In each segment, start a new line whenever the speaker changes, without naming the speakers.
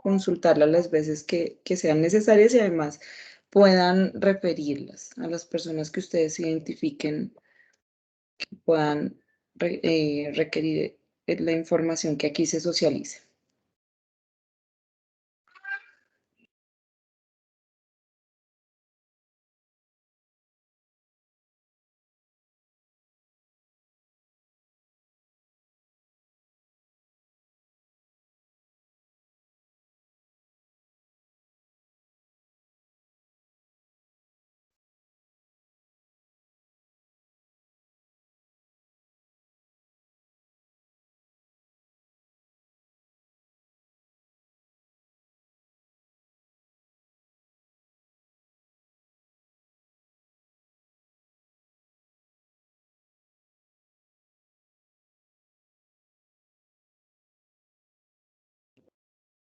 consultarlas las veces que sean necesarias y además puedan referirlas a las personas que ustedes identifiquen que puedan requerir la información que aquí se socialice.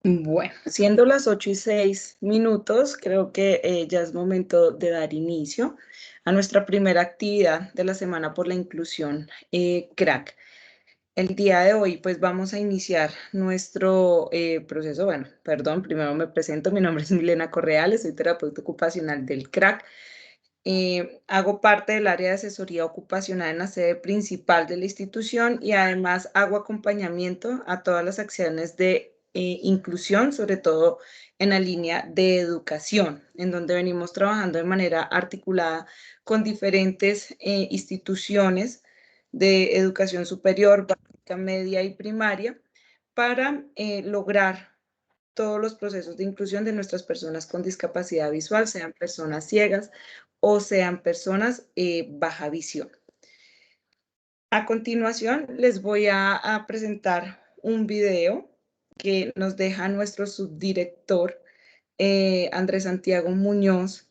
Bueno, siendo las 8:06, creo que ya es momento de dar inicio a nuestra primera actividad de la Semana por la Inclusión CRAC. El día de hoy, pues vamos a iniciar nuestro proceso. Bueno, perdón, primero me presento. Mi nombre es Milena Correales, soy terapeuta ocupacional del CRAC. Hago parte del área de asesoría ocupacional en la sede principal de la institución y además hago acompañamiento a todas las acciones de inclusión, sobre todo en la línea de educación, en donde venimos trabajando de manera articulada con diferentes instituciones de educación superior, básica, media y primaria, para lograr todos los procesos de inclusión de nuestras personas con discapacidad visual, sean personas ciegas o sean personas baja visión. A continuación, les voy a presentar un video que nos deja nuestro subdirector, Andrés Santiago Muñoz,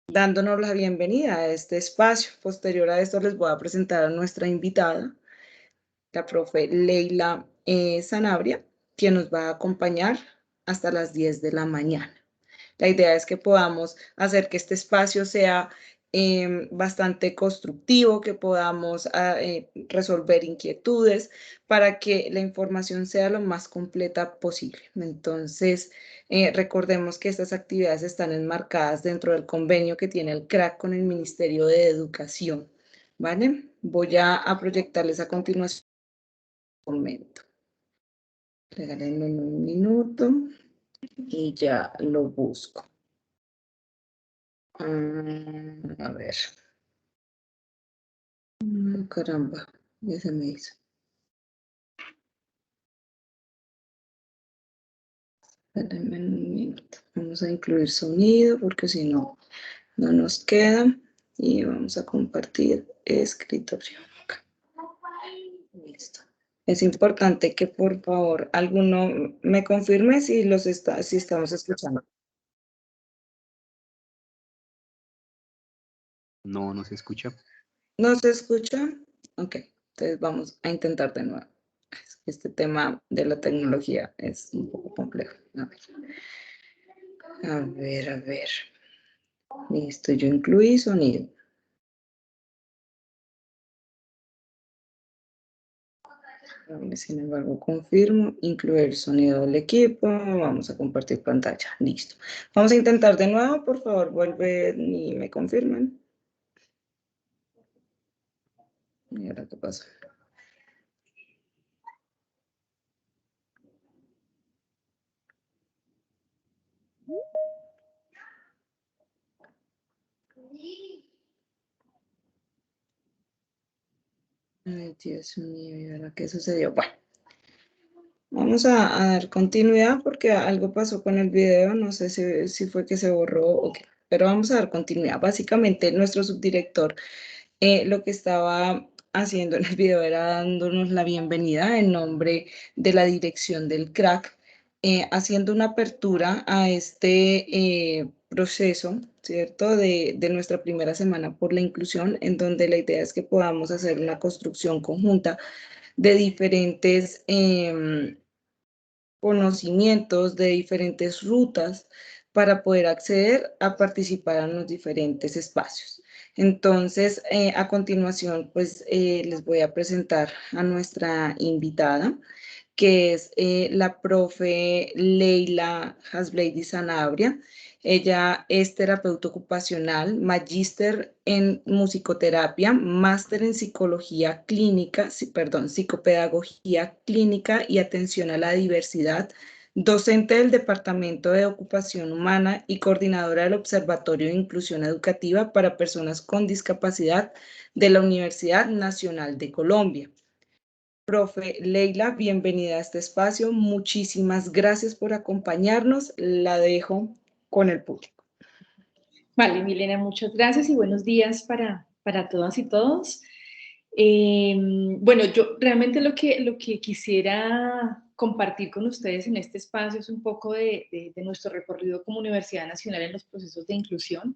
dándonos la bienvenida a este espacio. Posterior a esto, les voy a presentar a nuestra invitada, la profe Leila Sanabria, quien nos va a acompañar hasta las 10 de la mañana. La idea es que podamos hacer que este espacio sea bastante constructivo, que podamos resolver inquietudes para que la información sea lo más completa posible. Entonces, recordemos que estas actividades están enmarcadas dentro del convenio que tiene el CRAC con el Ministerio de Educación. ¿Vale? Voy a proyectarles a continuación un momento. Regálenme un minuto y ya lo busco. A ver. Caramba, ya se me hizo. Espérenme un minuto. Vamos a incluir sonido porque si no, no nos queda. Y vamos a compartir escritorio. Acá. Listo. Es importante que por favor alguno me confirme si si estamos escuchando.
No, no se escucha.
¿No se escucha? Ok, entonces vamos a intentar de nuevo. Este tema de la tecnología es un poco complejo. A ver, a ver. Listo, yo incluí sonido. Sin embargo, confirmo, incluir sonido del equipo, vamos a compartir pantalla, listo. Vamos a intentar de nuevo, por favor, vuelven y me confirman. ¿Y ahora qué pasa? Ay, Dios mío, ¿y ahora qué sucedió? Bueno, vamos a dar continuidad porque algo pasó con el video, no sé si fue que se borró o qué, pero vamos a dar continuidad. Básicamente, nuestro subdirector lo que estaba haciendo en el video era dándonos la bienvenida en nombre de la dirección del CRAC, haciendo una apertura a este proceso, ¿cierto? De nuestra primera semana por la inclusión, en donde la idea es que podamos hacer una construcción conjunta de diferentes conocimientos, de diferentes rutas para poder acceder a participar en los diferentes espacios. Entonces, a continuación, pues les voy a presentar a nuestra invitada. que es la profe Leila Hasblady Sanabria. Ella es terapeuta ocupacional, magíster en musicoterapia, máster en psicología clínica, psicopedagogía clínica y atención a la diversidad, docente del Departamento de Ocupación Humana y coordinadora del Observatorio de Inclusión Educativa para Personas con Discapacidad de la Universidad Nacional de Colombia. Profe Leila, bienvenida a este espacio. Muchísimas gracias por acompañarnos. La dejo con el público.
Vale, Milena, muchas gracias y buenos días para todas y todos. Bueno, yo realmente lo que quisiera compartir con ustedes en este espacio es un poco de nuestro recorrido como Universidad Nacional en los procesos de inclusión.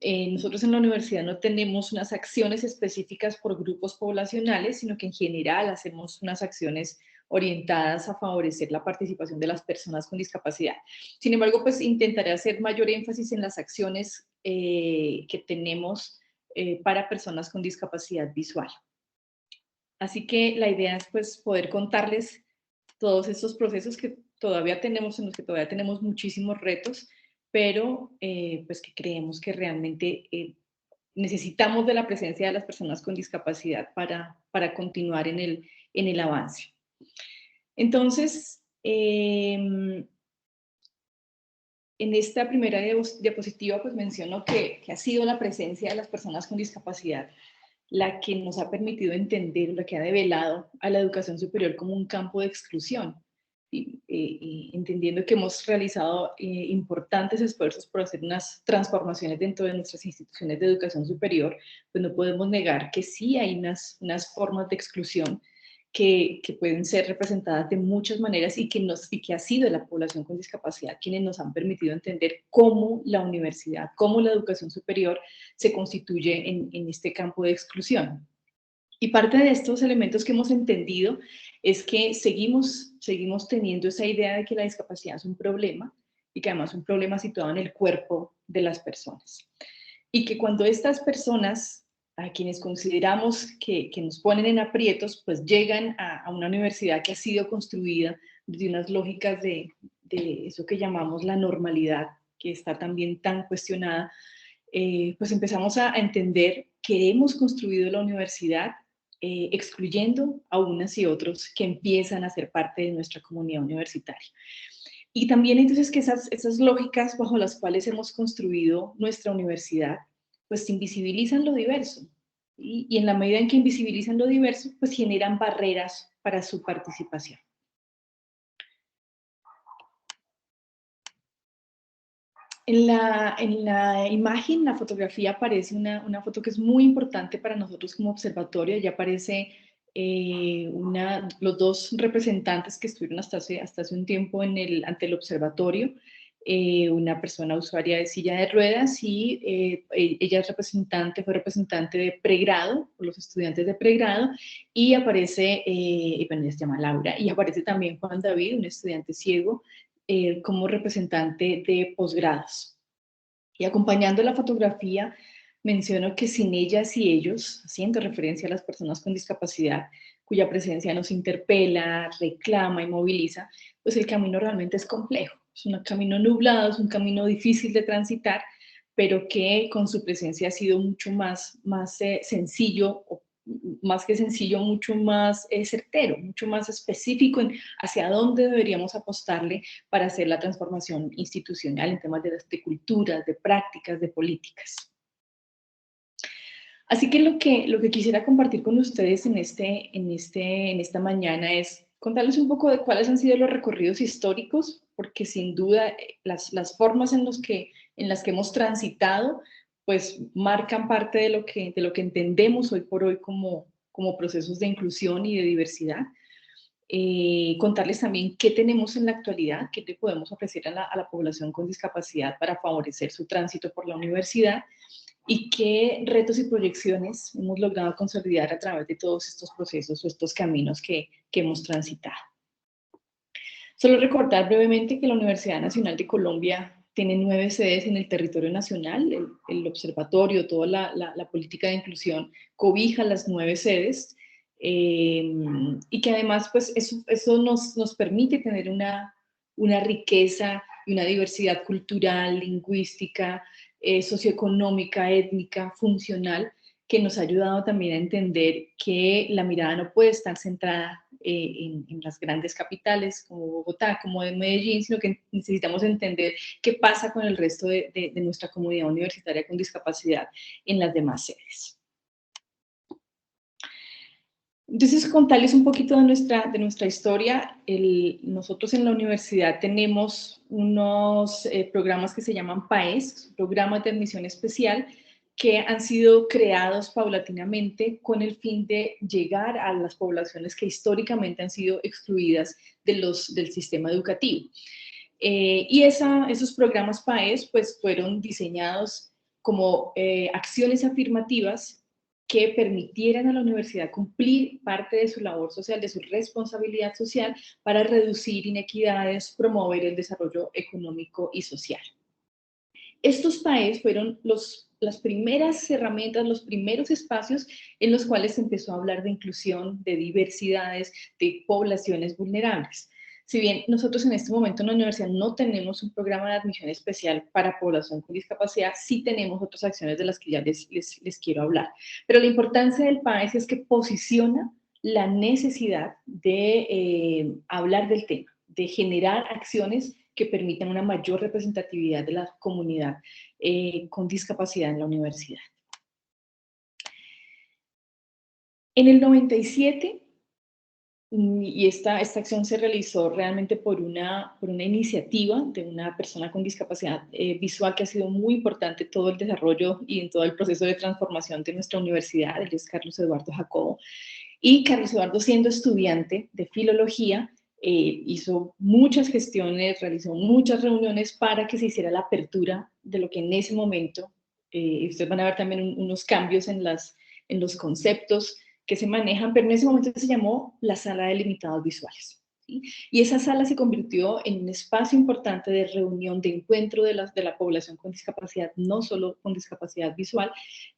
Nosotros en la universidad no tenemos unas acciones específicas por grupos poblacionales, sino que en general hacemos unas acciones orientadas a favorecer la participación de las personas con discapacidad. Sin embargo, pues intentaré hacer mayor énfasis en las acciones que tenemos para personas con discapacidad visual. Así que la idea es pues poder contarles todos estos procesos que todavía tenemos, en los que todavía tenemos muchísimos retos, pero pues que creemos que realmente necesitamos de la presencia de las personas con discapacidad para continuar en el avance. Entonces, en esta primera diapositiva pues menciono que ha sido la presencia de las personas con discapacidad la que nos ha permitido entender, la que ha develado a la educación superior como un campo de exclusión, entendiendo que hemos realizado importantes esfuerzos por hacer unas transformaciones dentro de nuestras instituciones de educación superior, pues no podemos negar que sí hay unas formas de exclusión que pueden ser representadas de muchas maneras y que ha sido la población con discapacidad quienes nos han permitido entender cómo la universidad, cómo la educación superior se constituye en este campo de exclusión. Y parte de estos elementos que hemos entendido es que seguimos teniendo esa idea de que la discapacidad es un problema y que además es un problema situado en el cuerpo de las personas. Y que cuando estas personas, a quienes consideramos que nos ponen en aprietos, pues llegan a una universidad que ha sido construida desde unas lógicas de eso que llamamos la normalidad, que está también tan cuestionada, pues empezamos a entender que hemos construido la universidad excluyendo a unas y otros que empiezan a ser parte de nuestra comunidad universitaria. Y también entonces que esas lógicas bajo las cuales hemos construido nuestra universidad, pues invisibilizan lo diverso. Y en la medida en que invisibilizan lo diverso, pues generan barreras para su participación. En la imagen, la fotografía, aparece una foto que es muy importante para nosotros como observatorio. Ya aparece los dos representantes que estuvieron hasta hace un tiempo ante el observatorio, una persona usuaria de silla de ruedas y ella fue representante de pregrado, por los estudiantes de pregrado, y aparece, bueno, ella se llama Laura, y aparece también Juan David, un estudiante ciego, como representante de posgrados. Y acompañando la fotografía, menciono que sin ellas y ellos, haciendo referencia a las personas con discapacidad, cuya presencia nos interpela, reclama y moviliza, pues el camino realmente es complejo. Es un camino nublado, es un camino difícil de transitar, pero que con su presencia ha sido mucho más sencillo, más que sencillo, mucho más certero, mucho más específico en hacia dónde deberíamos apostarle para hacer la transformación institucional en temas de culturas, de prácticas, de políticas. Así que lo que quisiera compartir con ustedes en esta mañana es contarles un poco de cuáles han sido los recorridos históricos, porque sin duda las formas en las que hemos transitado pues marcan parte de lo que entendemos hoy por hoy como procesos de inclusión y de diversidad. Contarles también qué tenemos en la actualidad, qué le podemos ofrecer a la población con discapacidad para favorecer su tránsito por la universidad y qué retos y proyecciones hemos logrado consolidar a través de todos estos procesos o estos caminos que hemos transitado. Solo recordar brevemente que la Universidad Nacional de Colombia tiene 9 sedes en el territorio nacional. El observatorio, toda la política de inclusión cobija las 9 sedes. y que además pues eso nos permite tener una riqueza y una diversidad cultural, lingüística, socioeconómica, étnica, funcional, que nos ha ayudado también a entender que la mirada no puede estar centrada en las grandes capitales como Bogotá, como en Medellín, sino que necesitamos entender qué pasa con el resto de nuestra comunidad universitaria con discapacidad en las demás sedes. Entonces, contarles un poquito de nuestra historia. Nosotros en la universidad tenemos unos programas que se llaman PAES, programas de admisión especial, que han sido creados paulatinamente con el fin de llegar a las poblaciones que históricamente han sido excluidas del sistema educativo. Y esos programas PAES pues, fueron diseñados como acciones afirmativas que permitieran a la universidad cumplir parte de su labor social, de su responsabilidad social, para reducir inequidades, promover el desarrollo económico y social. Estos PAES fueron las primeras herramientas, los primeros espacios en los cuales se empezó a hablar de inclusión, de diversidades, de poblaciones vulnerables. Si bien nosotros en este momento en la universidad no tenemos un programa de admisión especial para población con discapacidad, sí tenemos otras acciones de las que ya les quiero hablar. Pero la importancia del PAES es que posiciona la necesidad de hablar del tema, de generar acciones que permitan una mayor representatividad de la comunidad con discapacidad en la universidad. En el 97, y esta acción se realizó realmente por una iniciativa de una persona con discapacidad visual que ha sido muy importante en todo el desarrollo y en todo el proceso de transformación de nuestra universidad, él es Carlos Eduardo Jacobo. Y Carlos Eduardo, siendo estudiante de filología, hizo muchas gestiones, realizó muchas reuniones para que se hiciera la apertura de lo que en ese momento, ustedes van a ver también unos cambios en los conceptos que se manejan, pero en ese momento se llamó la Sala de Limitados Visuales. ¿Sí? Y esa sala se convirtió en un espacio importante de reunión, de encuentro de la población con discapacidad, no solo con discapacidad visual,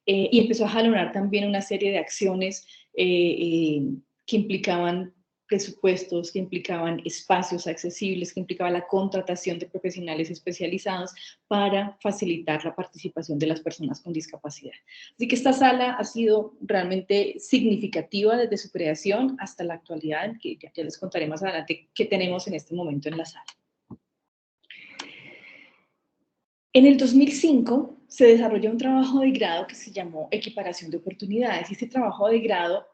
y empezó a jalonar también una serie de acciones que implicaban presupuestos, que implicaban espacios accesibles, que implicaba la contratación de profesionales especializados para facilitar la participación de las personas con discapacidad. Así que esta sala ha sido realmente significativa desde su creación hasta la actualidad, que ya les contaré más adelante qué tenemos en este momento en la sala. En el 2005 se desarrolló un trabajo de grado que se llamó Equiparación de Oportunidades, y este trabajo de grado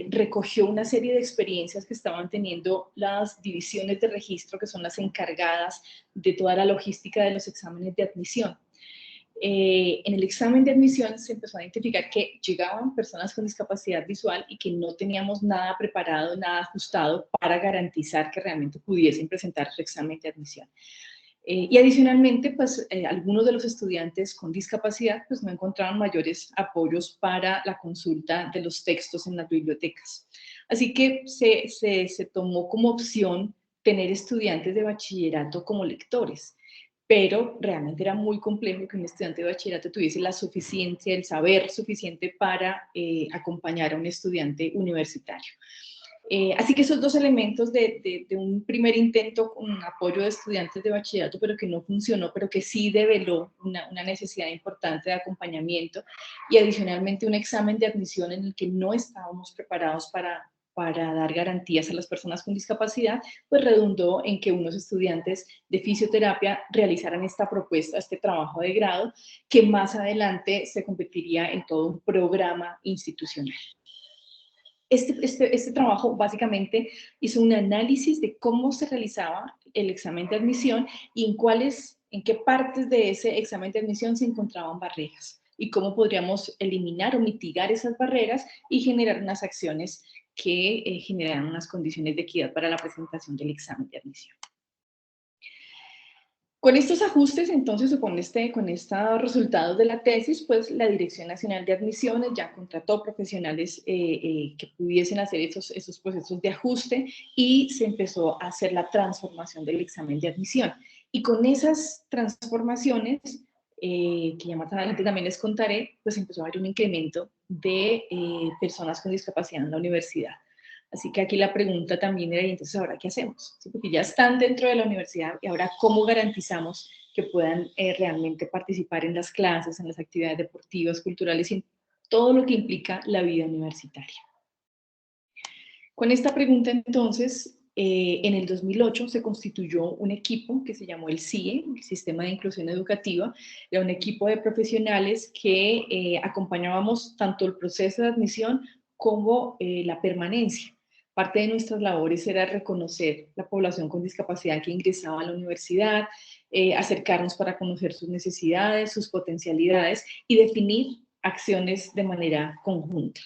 recogió una serie de experiencias que estaban teniendo las divisiones de registro, que son las encargadas de toda la logística de los exámenes de admisión. En el examen de admisión se empezó a identificar que llegaban personas con discapacidad visual y que no teníamos nada preparado, nada ajustado para garantizar que realmente pudiesen presentar su examen de admisión. Y adicionalmente, pues algunos de los estudiantes con discapacidad pues no encontraban mayores apoyos para la consulta de los textos en las bibliotecas. Así que se tomó como opción tener estudiantes de bachillerato como lectores, pero realmente era muy complejo que un estudiante de bachillerato tuviese la suficiencia, el saber suficiente para acompañar a un estudiante universitario. Así que esos dos elementos de un primer intento con apoyo de estudiantes de bachillerato, pero que no funcionó, pero que sí develó una necesidad importante de acompañamiento, y adicionalmente un examen de admisión en el que no estábamos preparados para dar garantías a las personas con discapacidad, pues redundó en que unos estudiantes de fisioterapia realizaran esta propuesta, este trabajo de grado, que más adelante se convertiría en todo un programa institucional. Este trabajo básicamente hizo un análisis de cómo se realizaba el examen de admisión y en qué partes de ese examen de admisión se encontraban barreras y cómo podríamos eliminar o mitigar esas barreras y generar unas acciones que generaran unas condiciones de equidad para la presentación del examen de admisión. Con estos ajustes, entonces, o con estos resultados de la tesis, pues la Dirección Nacional de Admisiones ya contrató profesionales que pudiesen hacer esos procesos de ajuste, y se empezó a hacer la transformación del examen de admisión. Y con esas transformaciones, que ya más adelante también les contaré, pues empezó a haber un incremento de personas con discapacidad en la universidad. Así que aquí la pregunta también era, ¿y entonces ahora qué hacemos? ¿Sí? Porque ya están dentro de la universidad y ahora ¿cómo garantizamos que puedan realmente participar en las clases, en las actividades deportivas, culturales y en todo lo que implica la vida universitaria? Con esta pregunta entonces, en el 2008 se constituyó un equipo que se llamó el CIE, el Sistema de Inclusión Educativa. Era un equipo de profesionales que acompañábamos tanto el proceso de admisión como la permanencia. Parte de nuestras labores era reconocer la población con discapacidad que ingresaba a la universidad, acercarnos para conocer sus necesidades, sus potencialidades y definir acciones de manera conjunta.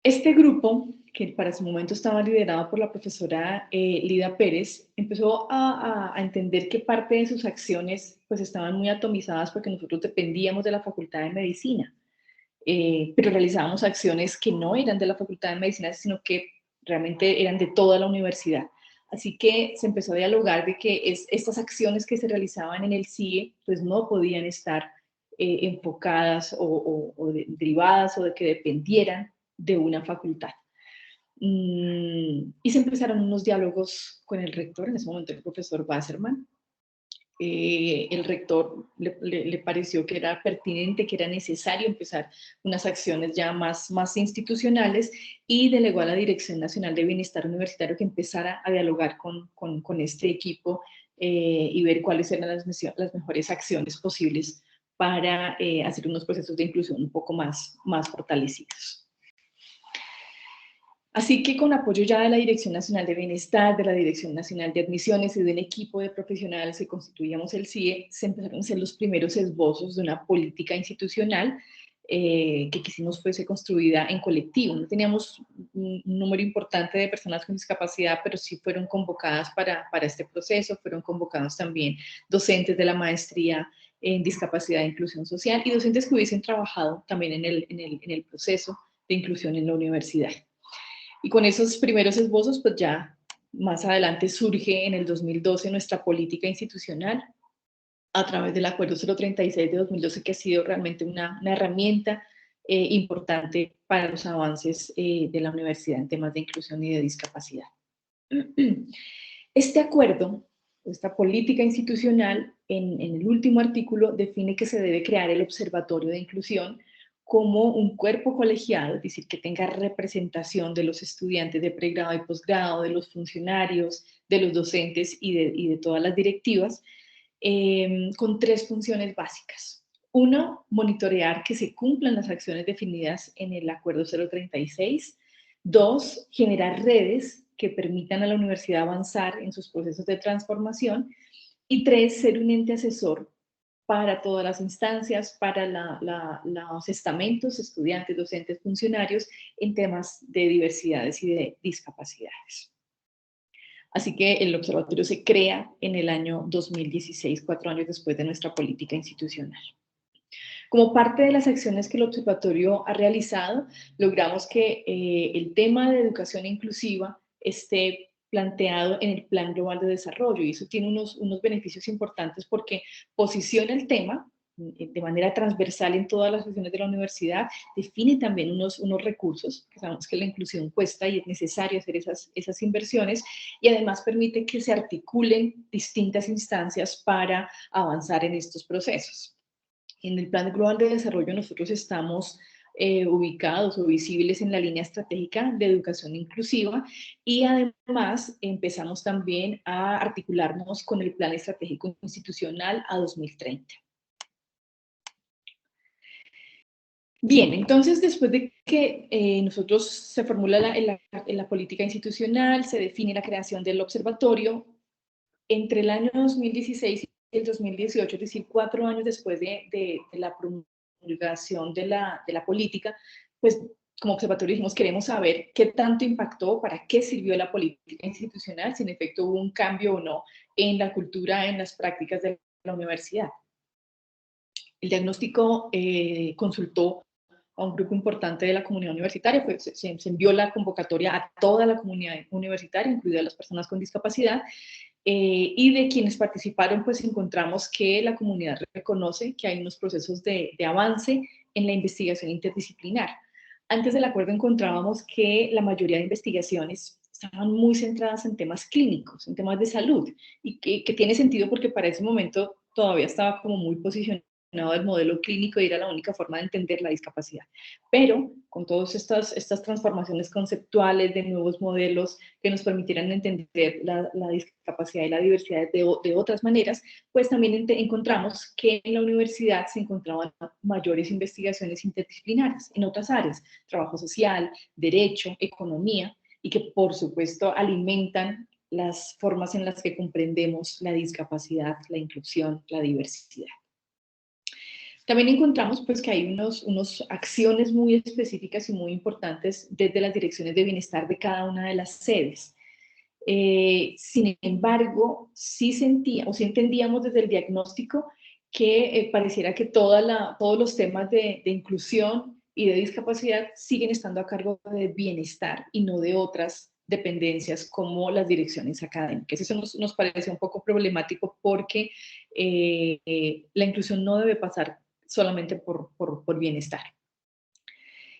Este grupo, que para ese momento estaba liderado por la profesora Lida Pérez, empezó a entender que parte de sus acciones pues, estaban muy atomizadas porque nosotros dependíamos de la Facultad de Medicina, pero realizábamos acciones que no eran de la Facultad de Medicina, sino que realmente eran de toda la universidad. Así que se empezó a dialogar de que estas acciones que se realizaban en el CIE pues no podían estar enfocadas o derivadas o de que dependieran de una facultad. Y se empezaron unos diálogos con el rector, en ese momento el profesor Wasserman. El rector le pareció que era pertinente, que era necesario empezar unas acciones ya más institucionales y delegó a la Dirección Nacional de Bienestar Universitario que empezara a dialogar con este equipo y ver cuáles eran las mejores acciones posibles para hacer unos procesos de inclusión un poco más fortalecidos. Así que con apoyo ya de la Dirección Nacional de Bienestar, de la Dirección Nacional de Admisiones y de un equipo de profesionales que constituíamos el CIE, se empezaron a hacer los primeros esbozos de una política institucional que quisimos fuese construida en colectivo. No teníamos un número importante de personas con discapacidad, pero sí fueron convocadas para este proceso, fueron convocados también docentes de la maestría en discapacidad e inclusión social y docentes que hubiesen trabajado también en el proceso de inclusión en la universidad. Y con esos primeros esbozos, pues ya más adelante surge en el 2012 nuestra política institucional a través del Acuerdo 036 de 2012, que ha sido realmente una herramienta importante para los avances de la universidad en temas de inclusión y de discapacidad. Este acuerdo, esta política institucional, en el último artículo define que se debe crear el Observatorio de Inclusión como un cuerpo colegiado, es decir, que tenga representación de los estudiantes de pregrado y posgrado, de los funcionarios, de los docentes y de todas las directivas, con tres funciones básicas. Uno, monitorear que se cumplan las acciones definidas en el Acuerdo 036. Dos, generar redes que permitan a la universidad avanzar en sus procesos de transformación. Y tres, ser un ente asesor para todas las instancias, para los estamentos, estudiantes, docentes, funcionarios, en temas de diversidades y de discapacidades. Así que el observatorio se crea en el año 2016, 4 años después de nuestra política institucional. Como parte de las acciones que el observatorio ha realizado, logramos que el tema de educación inclusiva esté planteado en el Plan Global de Desarrollo y eso tiene unos beneficios importantes porque posiciona el tema de manera transversal en todas las sesiones de la universidad, define también unos recursos, que sabemos que la inclusión cuesta y es necesario hacer esas inversiones, y además permite que se articulen distintas instancias para avanzar en estos procesos. En el Plan Global de Desarrollo nosotros estamos ubicados o visibles en la línea estratégica de educación inclusiva y además empezamos también a articularnos con el Plan Estratégico Institucional a 2030. Bien, entonces después de que nosotros se formula la política institucional, se define la creación del observatorio, entre el año 2016 y el 2018, es decir, 4 años después de la promulgación de la política, pues como observatorio dijimos, queremos saber qué tanto impactó, para qué sirvió la política institucional, si en efecto hubo un cambio o no en la cultura, en las prácticas de la universidad. El diagnóstico consultó a un grupo importante de la comunidad universitaria, pues se envió la convocatoria a toda la comunidad universitaria, incluidas las personas con discapacidad, y de quienes participaron, pues encontramos que la comunidad reconoce que hay unos procesos de avance en la investigación interdisciplinar. Antes del acuerdo encontrábamos que la mayoría de investigaciones estaban muy centradas en temas clínicos, en temas de salud, y que tiene sentido porque para ese momento todavía estaba como muy posicionado el modelo clínico y era la única forma de entender la discapacidad. Pero con todas estas transformaciones conceptuales de nuevos modelos que nos permitieran entender la discapacidad y la diversidad de otras maneras, pues también encontramos que en la universidad se encontraban mayores investigaciones interdisciplinarias en otras áreas, trabajo social, derecho, economía, y que por supuesto alimentan las formas en las que comprendemos la discapacidad, la inclusión, la diversidad. También encontramos pues, que hay unas acciones muy específicas y muy importantes desde las direcciones de bienestar de cada una de las sedes. Sin embargo, sí entendíamos desde el diagnóstico que pareciera que todos los temas de inclusión y de discapacidad siguen estando a cargo de bienestar y no de otras dependencias como las direcciones académicas. Eso nos parece un poco problemático porque la inclusión no debe pasar solamente por bienestar.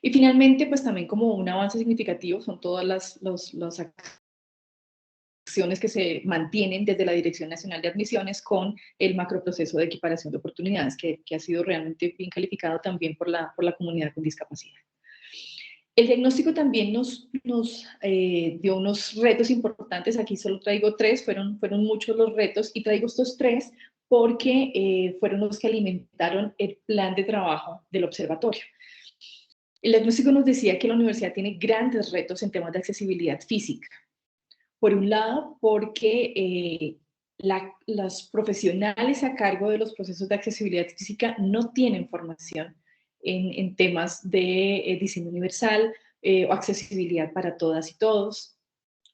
Y finalmente, pues también como un avance significativo son todas las acciones que se mantienen desde la Dirección Nacional de Admisiones con el macroproceso de equiparación de oportunidades, que ha sido realmente bien calificado también por la comunidad con discapacidad. El diagnóstico también nos dio unos retos importantes. Aquí solo traigo 3, fueron muchos los retos, y traigo estos 3 porque fueron los que alimentaron el plan de trabajo del observatorio. El diagnóstico nos decía que la universidad tiene grandes retos en temas de accesibilidad física. Por un lado, porque los profesionales a cargo de los procesos de accesibilidad física no tienen formación en temas de diseño universal o accesibilidad para todas y todos,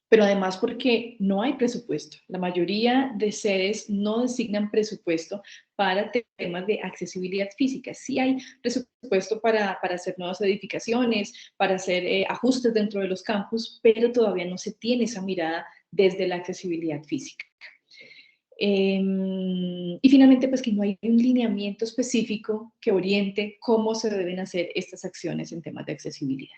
pero además porque no hay presupuesto. La mayoría de sedes no designan presupuesto para temas de accesibilidad física. Sí hay presupuesto para hacer nuevas edificaciones, para hacer ajustes dentro de los campus, pero todavía no se tiene esa mirada desde la accesibilidad física. Y finalmente, pues que no hay un lineamiento específico que oriente cómo se deben hacer estas acciones en temas de accesibilidad.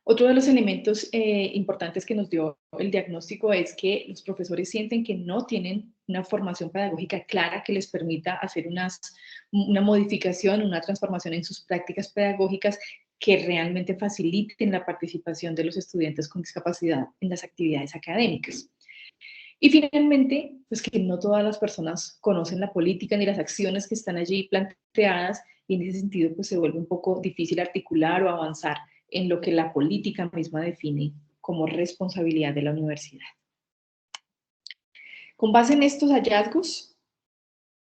Otro de los elementos importantes que nos dio el diagnóstico es que los profesores sienten que no tienen una formación pedagógica clara que les permita hacer una modificación, una transformación en sus prácticas pedagógicas que realmente faciliten la participación de los estudiantes con discapacidad en las actividades académicas. Y finalmente, pues que no todas las personas conocen la política ni las acciones que están allí planteadas, y en ese sentido pues se vuelve un poco difícil articular o avanzar en lo que la política misma define como responsabilidad de la universidad. Con base en estos hallazgos,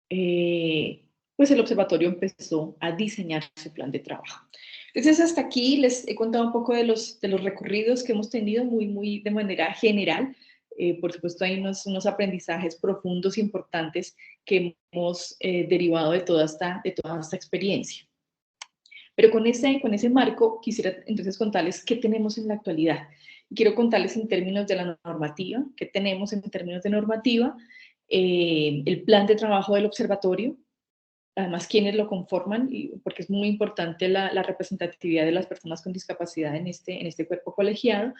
pues el observatorio empezó a diseñar su plan de trabajo. Entonces, hasta aquí les he contado un poco de los recorridos que hemos tenido muy de manera general. Por supuesto, hay unos aprendizajes profundos e importantes que hemos derivado de toda esta experiencia. Pero con ese marco quisiera entonces contarles qué tenemos en la actualidad. Quiero contarles en términos de la normativa, qué tenemos en términos de normativa, el plan de trabajo del observatorio, además quiénes lo conforman, porque es muy importante la representatividad de las personas con discapacidad en este cuerpo colegiado,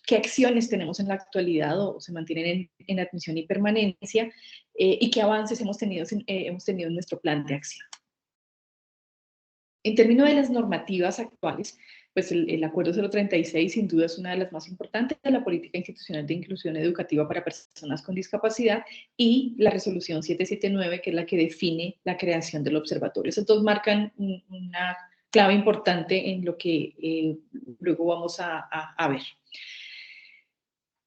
qué acciones tenemos en la actualidad o se mantienen en admisión y permanencia, y qué avances hemos tenido en nuestro plan de acción. En términos de las normativas actuales, pues el Acuerdo 036 sin duda es una de las más importantes de la política institucional de inclusión educativa para personas con discapacidad, y la Resolución 779, que es la que define la creación del observatorio. Estos dos marcan una clave importante en lo que luego vamos a ver.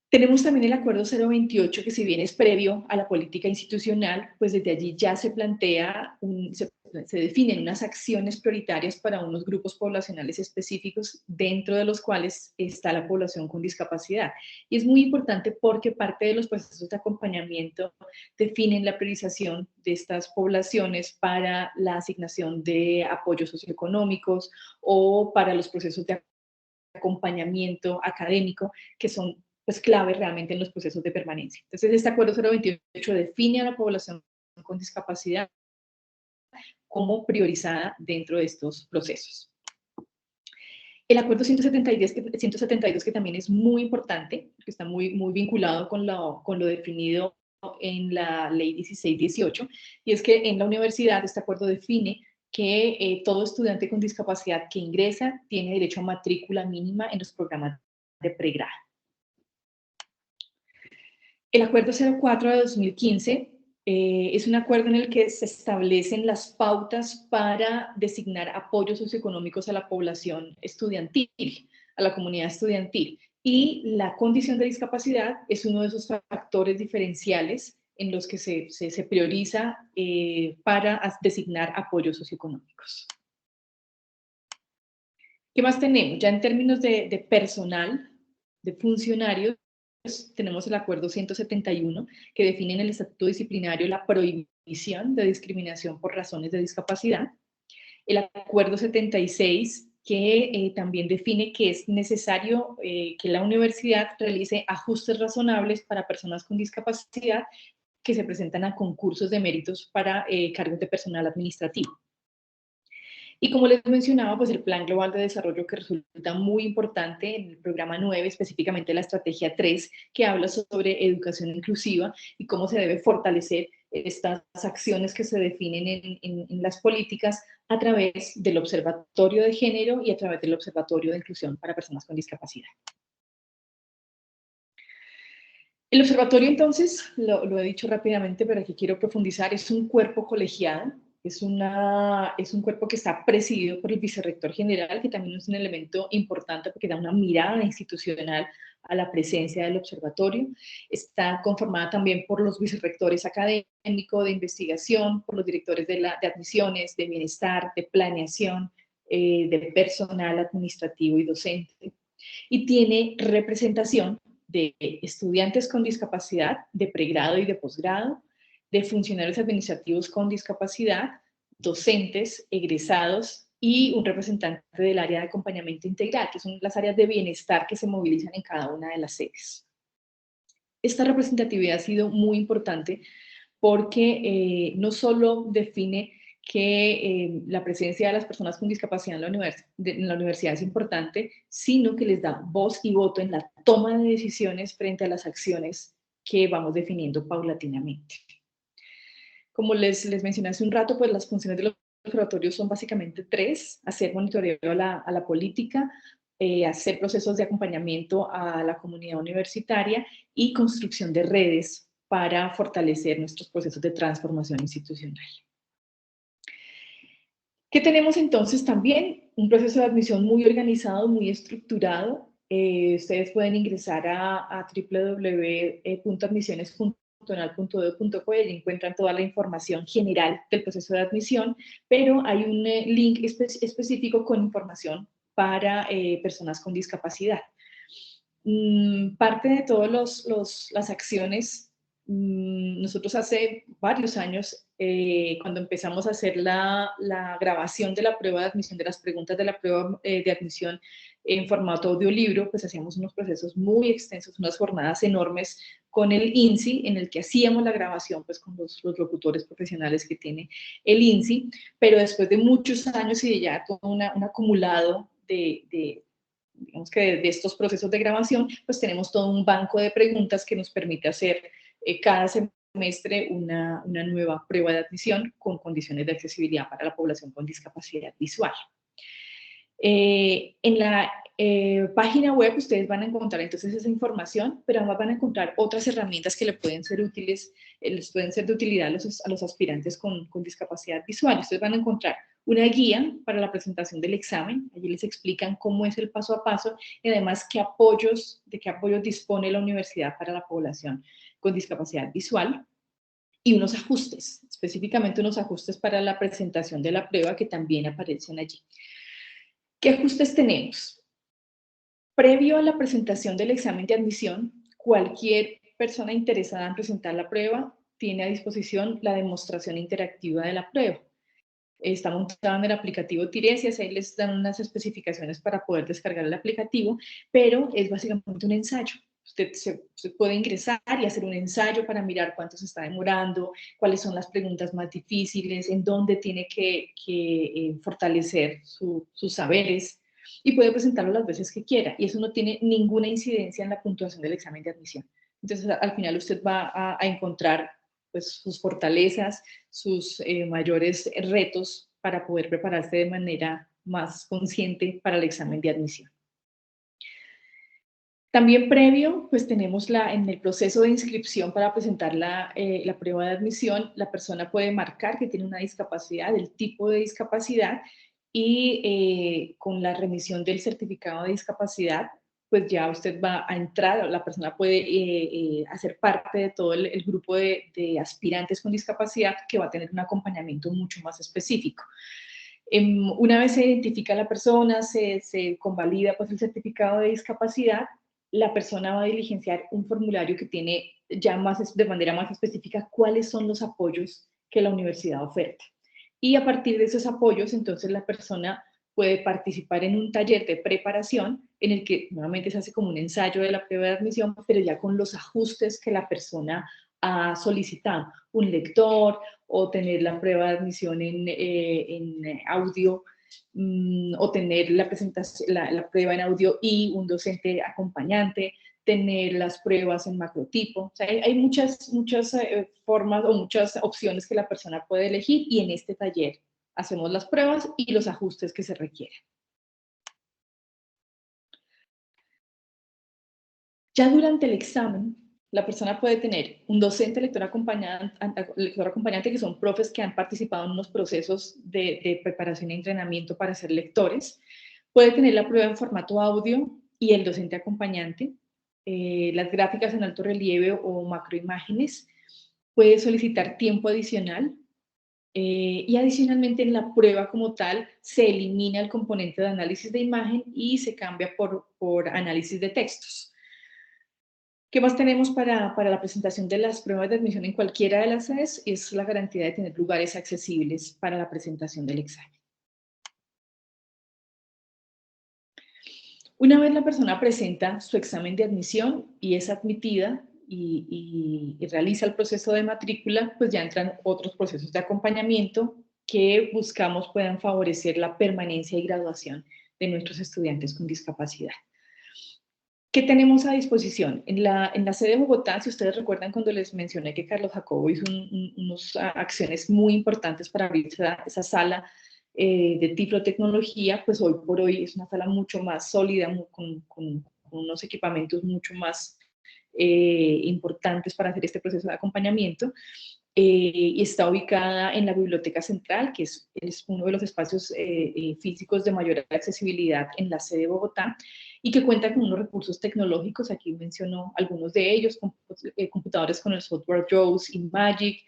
Tenemos también el Acuerdo 028, que si bien es previo a la política institucional, pues desde allí ya se plantea, se definen unas acciones prioritarias para unos grupos poblacionales específicos, dentro de los cuales está la población con discapacidad. Y es muy importante porque parte de los procesos de acompañamiento definen la priorización de estas poblaciones para la asignación de apoyos socioeconómicos o para los procesos de acompañamiento académico, que son pues, clave realmente en los procesos de permanencia. Entonces, este Acuerdo 028 define a la población con discapacidad como priorizada dentro de estos procesos. El Acuerdo 172, que también es muy importante, que está muy vinculado con lo definido en la Ley 1618, y es que en la universidad este acuerdo define que todo estudiante con discapacidad que ingresa tiene derecho a matrícula mínima en los programas de pregrado. El Acuerdo 04 de 2015 es un acuerdo en el que se establecen las pautas para designar apoyos socioeconómicos a la población estudiantil, a la comunidad estudiantil. Y la condición de discapacidad es uno de esos factores diferenciales en los que se prioriza para designar apoyos socioeconómicos. ¿Qué más tenemos? Ya en términos de personal, de funcionarios, tenemos el Acuerdo 171, que define en el Estatuto Disciplinario la prohibición de discriminación por razones de discapacidad. El Acuerdo 76, que también define que es necesario que la universidad realice ajustes razonables para personas con discapacidad que se presentan a concursos de méritos para cargos de personal administrativo. Y como les mencionaba, pues el Plan Global de Desarrollo, que resulta muy importante en el programa 9, específicamente la estrategia 3, que habla sobre educación inclusiva y cómo se debe fortalecer estas acciones que se definen en las políticas a través del Observatorio de Género y a través del Observatorio de Inclusión para Personas con Discapacidad. El observatorio, entonces, lo he dicho rápidamente, pero aquí quiero profundizar, es un cuerpo colegiado, es un cuerpo que está presidido por el vicerrector general, que también es un elemento importante porque da una mirada institucional a la presencia del observatorio. Está conformada también por los vicerrectores académicos, de investigación, por los directores de admisiones, de bienestar, de planeación, de personal administrativo y docente. Y tiene representación de estudiantes con discapacidad, de pregrado y de posgrado, de funcionarios administrativos con discapacidad, docentes, egresados y un representante del área de acompañamiento integral, que son las áreas de bienestar que se movilizan en cada una de las sedes. Esta representatividad ha sido muy importante porque no solo define que la presencia de las personas con discapacidad en la universidad es importante, sino que les da voz y voto en la toma de decisiones frente a las acciones que vamos definiendo paulatinamente. Como les mencioné hace un rato, pues las funciones de los observatorios son básicamente tres: hacer monitoreo a la política, hacer procesos de acompañamiento a la comunidad universitaria y construcción de redes para fortalecer nuestros procesos de transformación institucional. ¿Qué tenemos entonces también? Un proceso de admisión muy organizado, muy estructurado. Ustedes pueden ingresar a www.admisiones.unal.edu.co y encuentran toda la información general del proceso de admisión, pero hay un link específico con información para personas con discapacidad. Parte de todas las acciones, nosotros hace varios años, cuando empezamos a hacer la grabación de la prueba de admisión, de las preguntas de la prueba de admisión en formato audiolibro, pues hacíamos unos procesos muy extensos, unas jornadas enormes con el INSI, en el que hacíamos la grabación pues con los locutores profesionales que tiene el INSI, pero después de muchos años y de ya todo un acumulado digamos que de estos procesos de grabación, pues tenemos todo un banco de preguntas que nos permite hacer cada semestre una nueva prueba de admisión con condiciones de accesibilidad para la población con discapacidad visual. En la página web ustedes van a encontrar entonces esa información, pero además van a encontrar otras herramientas que les pueden ser útiles, les pueden ser de utilidad a los aspirantes con discapacidad visual. Ustedes van a encontrar una guía para la presentación del examen. Allí les explican cómo es el paso a paso y además de qué apoyos dispone la universidad para la población con discapacidad visual. Y unos ajustes, específicamente unos ajustes para la presentación de la prueba que también aparecen allí. ¿Qué ajustes tenemos? Previo a la presentación del examen de admisión, cualquier persona interesada en presentar la prueba tiene a disposición la demostración interactiva de la prueba. Está montado en el aplicativo Tiresias, ahí les dan unas especificaciones para poder descargar el aplicativo, pero es básicamente un ensayo. Usted puede ingresar y hacer un ensayo para mirar cuánto se está demorando, cuáles son las preguntas más difíciles, en dónde tiene que fortalecer sus saberes, y puede presentarlo las veces que quiera, y eso no tiene ninguna incidencia en la puntuación del examen de admisión. Entonces, al final usted va a encontrar pues, sus fortalezas, sus mayores retos para poder prepararse de manera más consciente para el examen de admisión. También previo, pues tenemos en el proceso de inscripción para presentar la prueba de admisión, la persona puede marcar que tiene una discapacidad, el tipo de discapacidad, y con la remisión del certificado de discapacidad, pues ya usted va a entrar, la persona puede hacer parte de todo el grupo de aspirantes con discapacidad que va a tener un acompañamiento mucho más específico. Una vez se identifica a la persona, se convalida pues, el certificado de discapacidad, la persona va a diligenciar un formulario que tiene ya de manera más específica cuáles son los apoyos que la universidad oferta. Y a partir de esos apoyos, entonces la persona puede participar en un taller de preparación en el que nuevamente se hace como un ensayo de la prueba de admisión, pero ya con los ajustes que la persona ha solicitado, un lector o tener la prueba de admisión en audio, o tener la presentación, la prueba en audio y un docente acompañante, tener las pruebas en macrotipo. O sea, hay muchas formas o muchas opciones que la persona puede elegir, y en este taller hacemos las pruebas y los ajustes que se requieren. Ya durante el examen, la persona puede tener un docente lector acompañante, que son profes que han participado en unos procesos de preparación y entrenamiento para ser lectores. Puede tener la prueba en formato audio y el docente acompañante, las gráficas en alto relieve o macroimágenes. Puede solicitar tiempo adicional, y adicionalmente en la prueba como tal se elimina el componente de análisis de imagen y se cambia por análisis de textos. ¿Qué más tenemos para la presentación de las pruebas de admisión en cualquiera de las sedes? Es la garantía de tener lugares accesibles para la presentación del examen. Una vez la persona presenta su examen de admisión y es admitida y realiza el proceso de matrícula, pues ya entran otros procesos de acompañamiento que buscamos puedan favorecer la permanencia y graduación de nuestros estudiantes con discapacidad. ¿Qué tenemos a disposición? En la sede de Bogotá, si ustedes recuerdan cuando les mencioné que Carlos Jacobo hizo unas acciones muy importantes para abrir esa sala de tiflotecnología, pues hoy por hoy es una sala mucho más sólida, con unos equipamientos mucho más importantes para hacer este proceso de acompañamiento. Y está ubicada en la Biblioteca Central, que es uno de los espacios físicos de mayor accesibilidad en la sede de Bogotá, y que cuenta con unos recursos tecnológicos. Aquí menciono algunos de ellos: computadores con el software JAWS y Magic,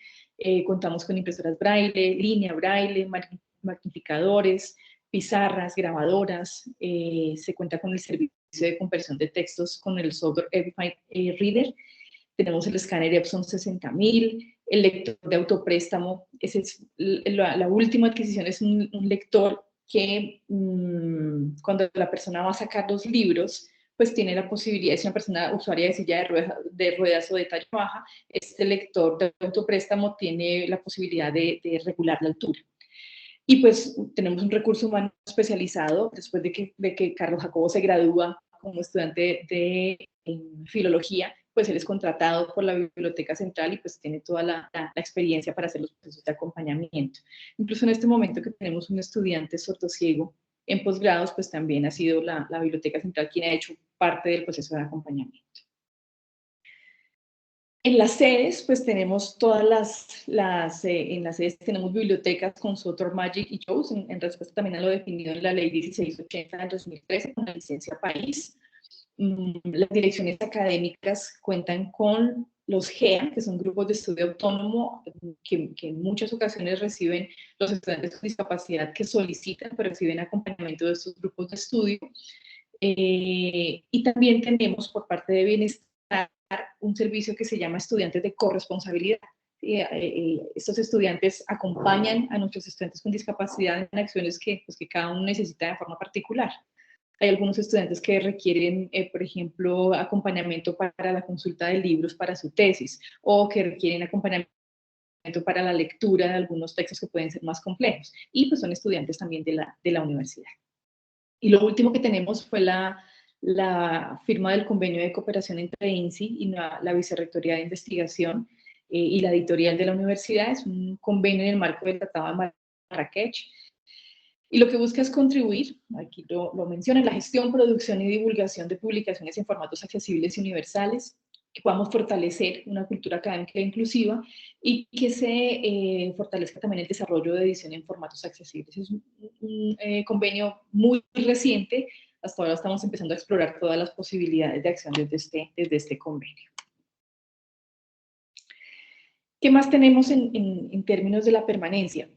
contamos con impresoras braille, línea braille, magnificadores, pizarras, grabadoras, se cuenta con el servicio de conversión de textos con el software Edify Reader, tenemos el escáner Epson 60000, el lector de autopréstamo. Esa es la última adquisición, es un lector que cuando la persona va a sacar los libros, pues tiene la posibilidad, es una persona usuaria de silla de ruedas o de talla baja, este lector de autopréstamo tiene la posibilidad de regular la altura. Y pues tenemos un recurso humano especializado después de que Carlos Jacobo se gradúa como estudiante de filología, pues él es contratado por la Biblioteca Central y pues tiene toda la experiencia para hacer los procesos de acompañamiento. Incluso en este momento que tenemos un estudiante sordociego en posgrados, pues también ha sido la Biblioteca Central quien ha hecho parte del proceso de acompañamiento. En las sedes, pues tenemos en las sedes tenemos bibliotecas con software Magic y JAWS, en respuesta también a lo definido en la ley 1680 del 2013 con la licencia país. Las direcciones académicas cuentan con los GEA, que son grupos de estudio autónomo, que en muchas ocasiones reciben los estudiantes con discapacidad que solicitan, pero reciben acompañamiento de estos grupos de estudio. Y también tenemos por parte de Bienestar un servicio que se llama estudiantes de corresponsabilidad. Estos estudiantes acompañan a nuestros estudiantes con discapacidad en acciones que cada uno necesita de forma particular. Hay algunos estudiantes que requieren, por ejemplo, acompañamiento para la consulta de libros para su tesis, o que requieren acompañamiento para la lectura de algunos textos que pueden ser más complejos, y pues son estudiantes también de la universidad. Y lo último que tenemos fue la firma del convenio de cooperación entre INSI y la Vicerrectoría de Investigación y la editorial de la universidad. Es un convenio en el marco del Tratado de Marrakech, y lo que busca es contribuir, aquí lo menciona, en la gestión, producción y divulgación de publicaciones en formatos accesibles y universales, que podamos fortalecer una cultura académica inclusiva y que se fortalezca también el desarrollo de edición en formatos accesibles. Es un convenio muy reciente, hasta ahora estamos empezando a explorar todas las posibilidades de acción desde este convenio. ¿Qué más tenemos en términos de la permanencia?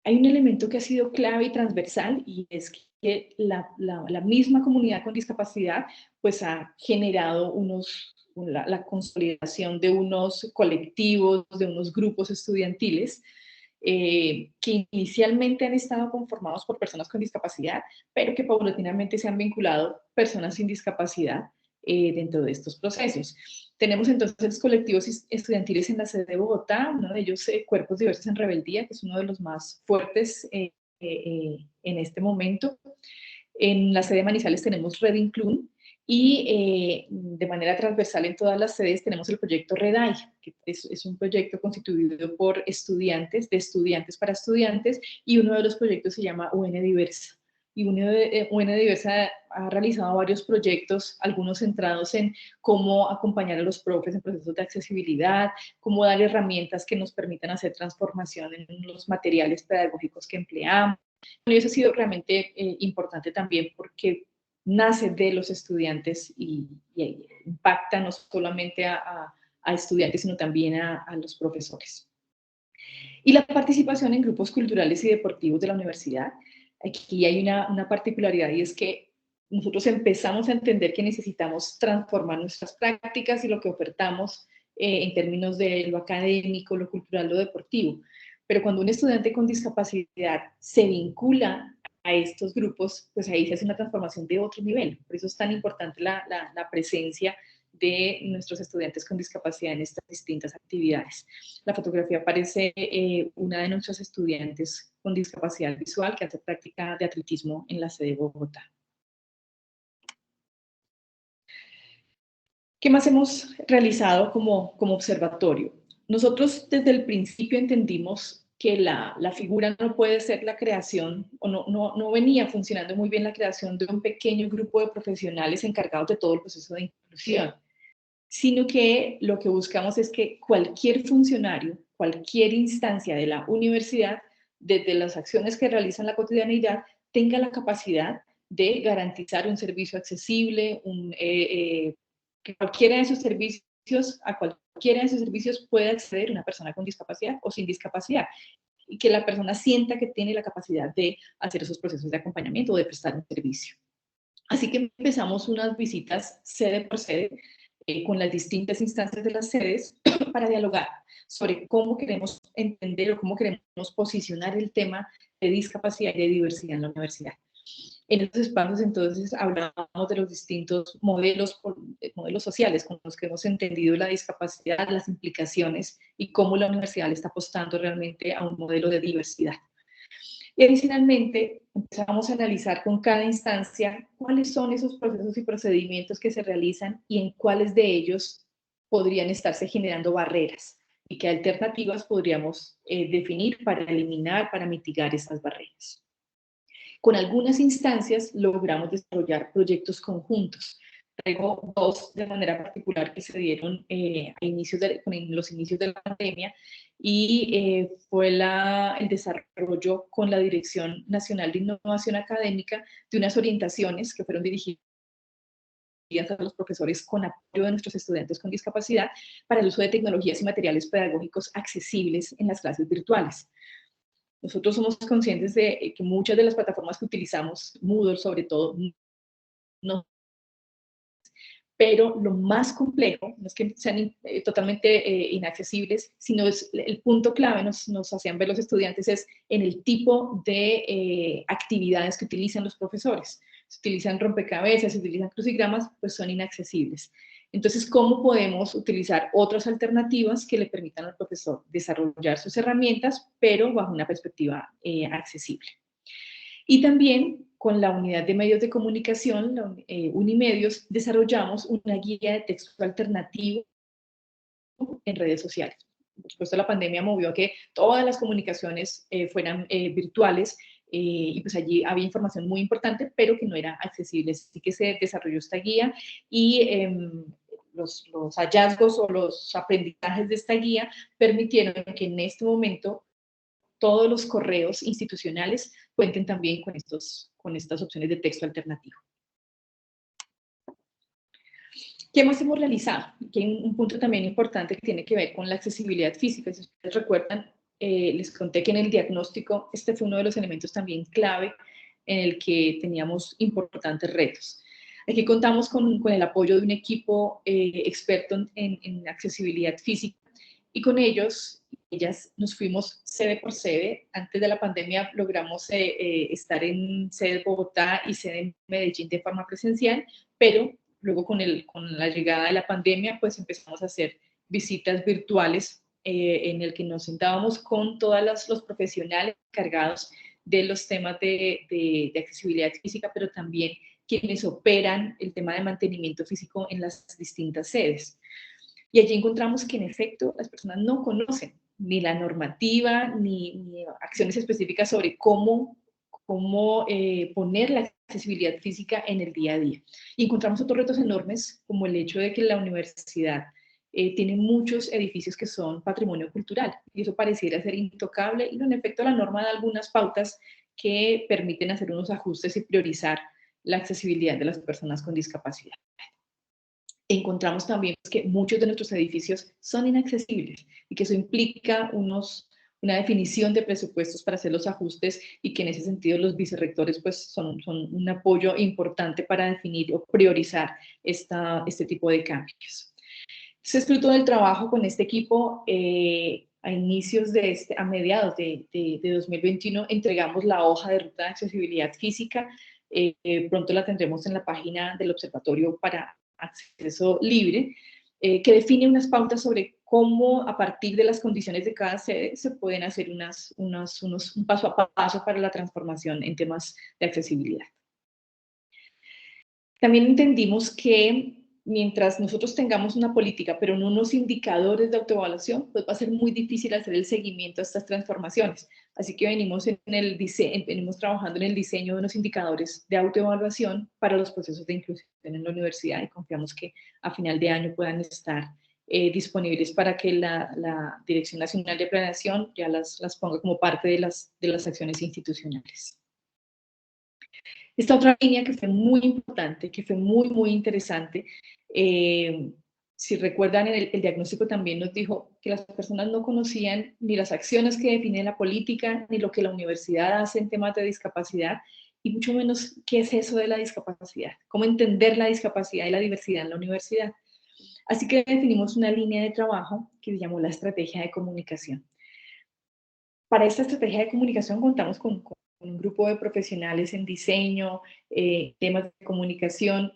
Hay un elemento que ha sido clave y transversal, y es que la misma comunidad con discapacidad pues ha generado la consolidación de unos colectivos, de unos grupos estudiantiles que inicialmente han estado conformados por personas con discapacidad, pero que paulatinamente se han vinculado personas sin discapacidad dentro de estos procesos. Tenemos entonces colectivos estudiantiles en la sede de Bogotá, uno de ellos Cuerpos Diversos en Rebeldía, que es uno de los más fuertes en este momento. En la sede de Manizales tenemos Red Inclun, y de manera transversal en todas las sedes tenemos el proyecto REDAI, que es un proyecto constituido por estudiantes, de estudiantes para estudiantes, y uno de los proyectos se llama UN Diversa. Y UN Diversa ha realizado varios proyectos, algunos centrados en cómo acompañar a los profes en procesos de accesibilidad, cómo dar herramientas que nos permitan hacer transformación en los materiales pedagógicos que empleamos. Y eso ha sido realmente importante también porque nace de los estudiantes y impacta no solamente a estudiantes, sino también a los profesores. Y la participación en grupos culturales y deportivos de la universidad. Aquí hay una particularidad, y es que nosotros empezamos a entender que necesitamos transformar nuestras prácticas y lo que ofertamos en términos de lo académico, lo cultural, lo deportivo. Pero cuando un estudiante con discapacidad se vincula a estos grupos, pues ahí se hace una transformación de otro nivel. Por eso es tan importante la presencia de nuestros estudiantes con discapacidad en estas distintas actividades. La fotografía aparece una de nuestros estudiantes con discapacidad visual que hace práctica de atletismo en la sede de Bogotá. ¿Qué más hemos realizado como observatorio? Nosotros desde el principio entendimos que la figura no puede ser la creación, o no venía funcionando muy bien la creación de un pequeño grupo de profesionales encargados de todo el proceso de inclusión, sino que lo que buscamos es que cualquier funcionario, cualquier instancia de la universidad, desde las acciones que realiza en la cotidianidad, tenga la capacidad de garantizar un servicio accesible, que cualquiera de sus servicios, a cualquiera de sus servicios pueda acceder una persona con discapacidad o sin discapacidad, y que la persona sienta que tiene la capacidad de hacer esos procesos de acompañamiento o de prestar un servicio. Así que empezamos unas visitas sede por sede con las distintas instancias de las sedes para dialogar sobre cómo queremos entender o cómo queremos posicionar el tema de discapacidad y de diversidad en la universidad. En estos espacios, entonces, hablamos de los distintos modelos sociales con los que hemos entendido la discapacidad, las implicaciones y cómo la universidad le está apostando realmente a un modelo de diversidad. Y adicionalmente, empezamos a analizar con cada instancia cuáles son esos procesos y procedimientos que se realizan y en cuáles de ellos podrían estarse generando barreras y qué alternativas podríamos definir para eliminar, para mitigar esas barreras. Con algunas instancias logramos desarrollar proyectos conjuntos. Traigo dos de manera particular que se dieron con los inicios de la pandemia, y fue el desarrollo con la Dirección Nacional de Innovación Académica de unas orientaciones que fueron dirigidas a los profesores con apoyo de nuestros estudiantes con discapacidad para el uso de tecnologías y materiales pedagógicos accesibles en las clases virtuales. Nosotros somos conscientes de que muchas de las plataformas que utilizamos, Moodle sobre todo, no, pero lo más complejo no es que sean totalmente inaccesibles, sino es el punto clave, nos hacían ver los estudiantes, es en el tipo de actividades que utilizan los profesores. se utilizan rompecabezas, se utilizan crucigramas, pues son inaccesibles. Entonces, ¿cómo podemos utilizar otras alternativas que le permitan al profesor desarrollar sus herramientas, pero bajo una perspectiva accesible? Y también con la unidad de medios de comunicación, Unimedios, desarrollamos una guía de texto alternativo en redes sociales. Por supuesto, la pandemia movió a que todas las comunicaciones fueran virtuales, y pues allí había información muy importante, pero que no era accesible. Así que se desarrolló esta guía y los hallazgos o los aprendizajes de esta guía permitieron que en este momento todos los correos institucionales cuenten también con estas opciones de texto alternativo. ¿Qué más hemos realizado? Aquí hay un punto también importante que tiene que ver con la accesibilidad física. Si ustedes recuerdan, les conté que en el diagnóstico este fue uno de los elementos también clave en el que teníamos importantes retos. Aquí contamos con el apoyo de un equipo experto en accesibilidad física y con ellas nos fuimos sede por sede. Antes de la pandemia logramos estar en sede de Bogotá y sede en Medellín de forma presencial, pero luego con la llegada de la pandemia, pues empezamos a hacer visitas virtuales en el que nos sentábamos con todos los profesionales encargados de los temas de accesibilidad física, pero también quienes operan el tema de mantenimiento físico en las distintas sedes. Y allí encontramos que en efecto las personas no conocen ni la normativa ni acciones específicas sobre cómo poner la accesibilidad física en el día a día. Y encontramos otros retos enormes, como el hecho de que la universidad tiene muchos edificios que son patrimonio cultural, y eso pareciera ser intocable, y en efecto la norma da algunas pautas que permiten hacer unos ajustes y priorizar la accesibilidad de las personas con discapacidad. Encontramos también que muchos de nuestros edificios son inaccesibles y que eso implica una definición de presupuestos para hacer los ajustes, y que en ese sentido los vicerrectores pues son un apoyo importante para definir o priorizar este tipo de cambios. Entonces, fruto del trabajo con este equipo, a mediados de 2021 entregamos la hoja de ruta de accesibilidad física. Pronto la tendremos en la página del Observatorio para Acceso Libre, que define unas pautas sobre cómo a partir de las condiciones de cada sede se pueden hacer un paso a paso para la transformación en temas de accesibilidad. También entendimos que mientras nosotros tengamos una política, pero no unos indicadores de autoevaluación, pues va a ser muy difícil hacer el seguimiento a estas transformaciones. Así que venimos trabajando en el diseño de unos indicadores de autoevaluación para los procesos de inclusión en la universidad, y confiamos que a final de año puedan estar disponibles para que la Dirección Nacional de Planeación ya las ponga como parte de las acciones institucionales. Esta otra línea que fue muy importante, que fue muy, muy interesante, si recuerdan, el diagnóstico también nos dijo que las personas no conocían ni las acciones que define la política, ni lo que la universidad hace en temas de discapacidad, y mucho menos qué es eso de la discapacidad, cómo entender la discapacidad y la diversidad en la universidad. Así que definimos una línea de trabajo que se llamó la estrategia de comunicación. Para esta estrategia de comunicación contamos con un grupo de profesionales en diseño, temas de comunicación,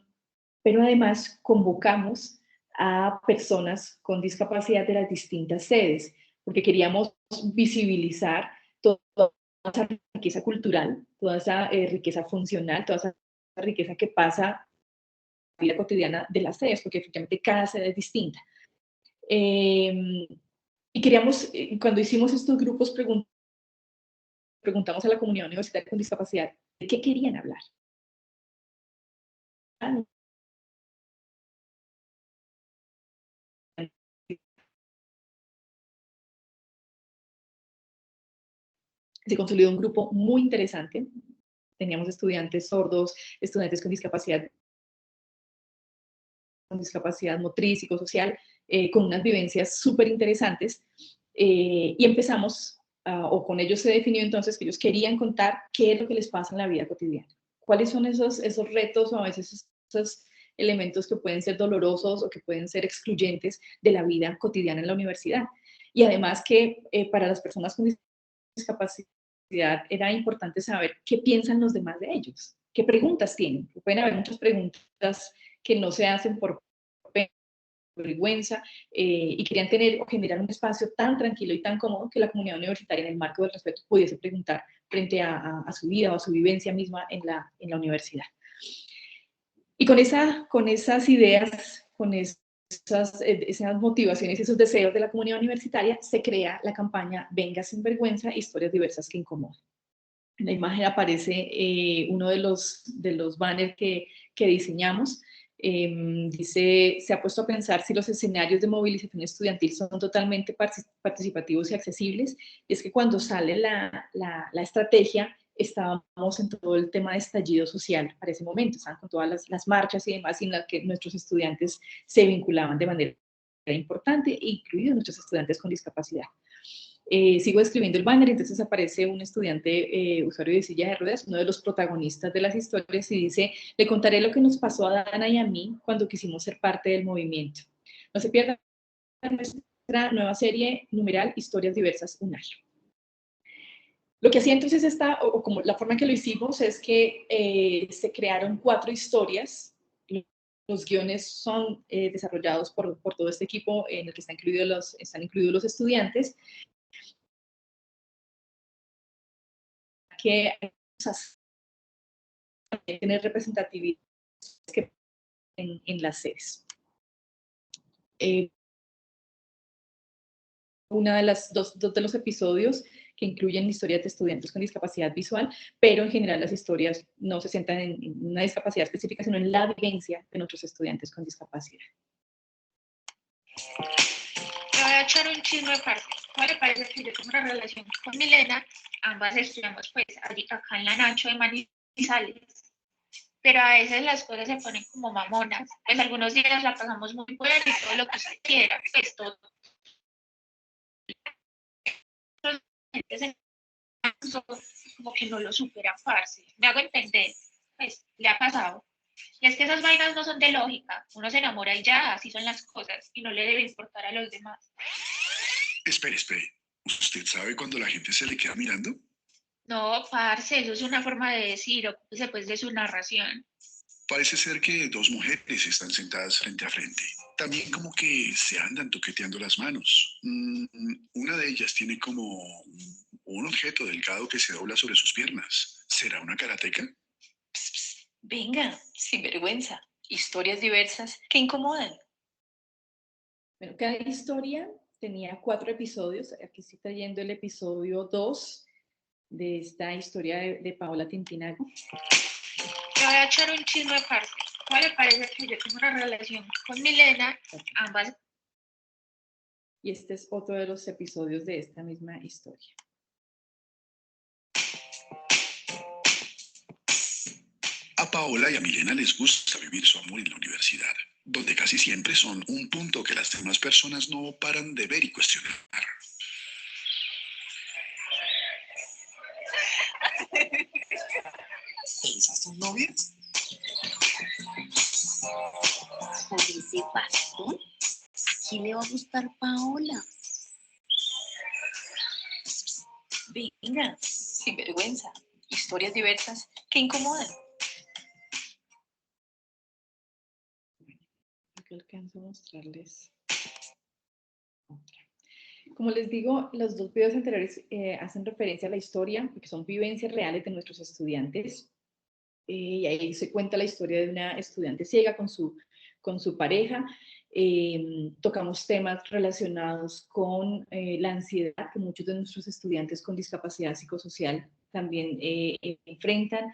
pero además convocamos a personas con discapacidad de las distintas sedes, porque queríamos visibilizar toda esa riqueza cultural, toda esa riqueza funcional, toda esa riqueza que pasa en la vida cotidiana de las sedes, porque efectivamente cada sede es distinta. Y queríamos, cuando hicimos estos grupos, preguntamos a la comunidad universitaria con discapacidad de qué querían hablar. Se consolidó un grupo muy interesante. Teníamos estudiantes sordos, estudiantes con discapacidad motriz, psicosocial, con unas vivencias súper interesantes. Y empezamos, o con ellos se definió entonces que ellos querían contar qué es lo que les pasa en la vida cotidiana. ¿Cuáles son esos retos o a veces esos elementos que pueden ser dolorosos o que pueden ser excluyentes de la vida cotidiana en la universidad? Y además que para las personas con discapacidad era importante saber qué piensan los demás de ellos, qué preguntas tienen. Pueden haber muchas preguntas que no se hacen por vergüenza y querían tener o generar un espacio tan tranquilo y tan cómodo que la comunidad universitaria en el marco del respeto pudiese preguntar frente a su vida o a su vivencia misma en la universidad. Y con esas ideas, con esas motivaciones, esos deseos de la comunidad universitaria, se crea la campaña Venga sin vergüenza, historias diversas que incomodan. En la imagen aparece uno de los banners que diseñamos. Dice, se ha puesto a pensar si los escenarios de movilización estudiantil son totalmente participativos y accesibles. Es que cuando sale la estrategia, estábamos en todo el tema de estallido social para ese momento, estaban con todas las marchas y demás, en las que nuestros estudiantes se vinculaban de manera importante, incluidos nuestros estudiantes con discapacidad. Sigo escribiendo el banner, entonces aparece un estudiante usuario de silla de ruedas, uno de los protagonistas de las historias, y dice, le contaré lo que nos pasó a Dana y a mí cuando quisimos ser parte del movimiento. No se pierdan nuestra nueva serie numeral Historias Diversas, un año. Lo que hacía entonces o como la forma en que lo hicimos es que se crearon 4 historias. Los guiones son desarrollados por todo este equipo en el que están incluidos los estudiantes, que tener representatividad en las sedes. Una de las dos de los episodios que incluyen historias de estudiantes con discapacidad visual, pero en general las historias no se centran en una discapacidad específica, sino en la vivencia de nuestros estudiantes con discapacidad.
Te voy a echar un chisme aparte. ¿Cómo le parece que yo tengo una relación con Milena? Ambas estudiamos pues acá en la Nacho de Manizales, pero a veces las cosas se ponen como mamonas. Pues algunos días la pasamos muy buena y todo lo que usted quiera, pues todo. Como que no lo supera, parce. Me hago entender, pues le ha pasado. Y es que esas vainas no son de lógica. Uno se enamora y ya, así son las cosas, y no le debe importar a los demás.
Espere. ¿Usted sabe cuando la gente se le queda mirando?
No, parce, eso es una forma de decir, ocúpese pues de su narración.
Parece ser que 2 mujeres están sentadas frente a frente. También como que se andan toqueteando las manos. Una de ellas tiene como un objeto delgado que se dobla sobre sus piernas. ¿Será una karateca?
Pss, pss. Venga, sin vergüenza. Historias diversas que incomodan.
Bueno, cada historia tenía 4 episodios. Aquí estoy trayendo el episodio 2 de esta historia de Paola Tintinago.
Te voy a echar un chisme aparte. ¿Cómo le parece que yo tengo una relación con Milena? Ambas.
Y este es otro de los episodios de esta misma historia.
A Paola y a Milena les gusta vivir su amor en la universidad, donde casi siempre son un punto que las demás personas no paran de ver y cuestionar.
¿Esas son novias?
Por ese bastón, ¿a quién le va a gustar Paola?
Venga, sin vergüenza. Historias diversas que incomodan.
Aquí alcanzo a mostrarles otra. Como les digo, los 2 videos anteriores hacen referencia a la historia, porque son vivencias reales de nuestros estudiantes. Y ahí se cuenta la historia de una estudiante ciega con su pareja. Tocamos temas relacionados con la ansiedad que muchos de nuestros estudiantes con discapacidad psicosocial también enfrentan.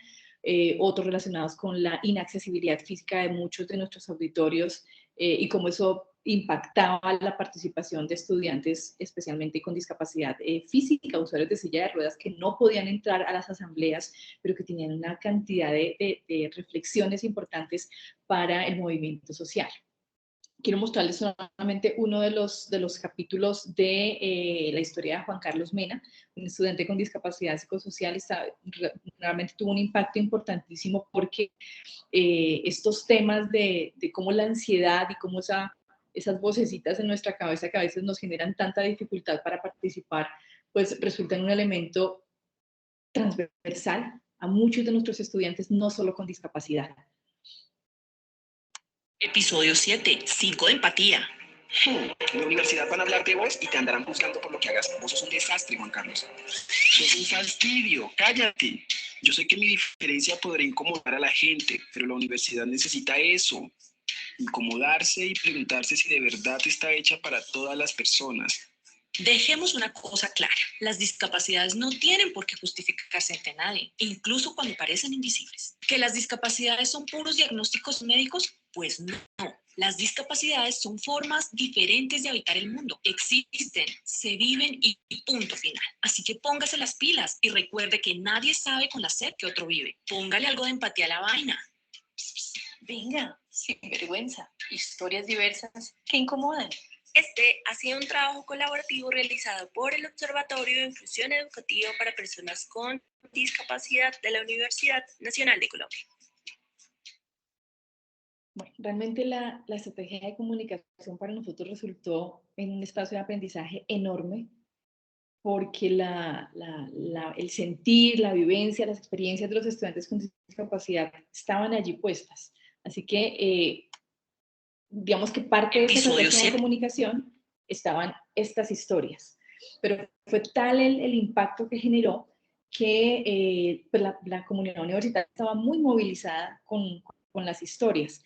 Otros relacionados con la inaccesibilidad física de muchos de nuestros auditorios y cómo eso impactaba la participación de estudiantes, especialmente con discapacidad física, usuarios de silla de ruedas que no podían entrar a las asambleas, pero que tenían una cantidad de reflexiones importantes para el movimiento social. Quiero mostrarles solamente uno de los capítulos de la historia de Juan Carlos Mena, un estudiante con discapacidad psicosocial. Realmente tuvo un impacto importantísimo porque estos temas de cómo la ansiedad y cómo esas vocecitas en nuestra cabeza que a veces nos generan tanta dificultad para participar, pues resultan un elemento transversal a muchos de nuestros estudiantes, no solo con discapacidad.
Episodio 7, 5 de empatía.
En la universidad van a hablar de vos y te andarán juzgando por lo que hagas. Vos sos un desastre, Juan Carlos. Sos un fastidio, cállate. Yo sé que mi diferencia podrá incomodar a la gente, pero la universidad necesita eso. Incomodarse y preguntarse si de verdad está hecha para todas las personas.
Dejemos una cosa clara, las discapacidades no tienen por qué justificarse ante nadie, incluso cuando parecen invisibles. ¿Que las discapacidades son puros diagnósticos médicos? Pues no. Las discapacidades son formas diferentes de habitar el mundo. Existen, se viven y punto final. Así que póngase las pilas y recuerde que nadie sabe con la sed que otro vive. Póngale algo de empatía a la vaina.
Venga, sin vergüenza, historias diversas que incomodan.
Este ha sido un trabajo colaborativo realizado por el Observatorio de Inclusión Educativa para Personas con Discapacidad de la Universidad Nacional de Colombia.
Bueno, realmente la estrategia de comunicación para nosotros resultó en un espacio de aprendizaje enorme, porque el sentir, la vivencia, las experiencias de los estudiantes con discapacidad estaban allí puestas. Así que, digamos que parte de esa estrategia de comunicación estaban estas historias. Pero fue tal el impacto que generó que pues la comunidad universitaria estaba muy movilizada con las historias.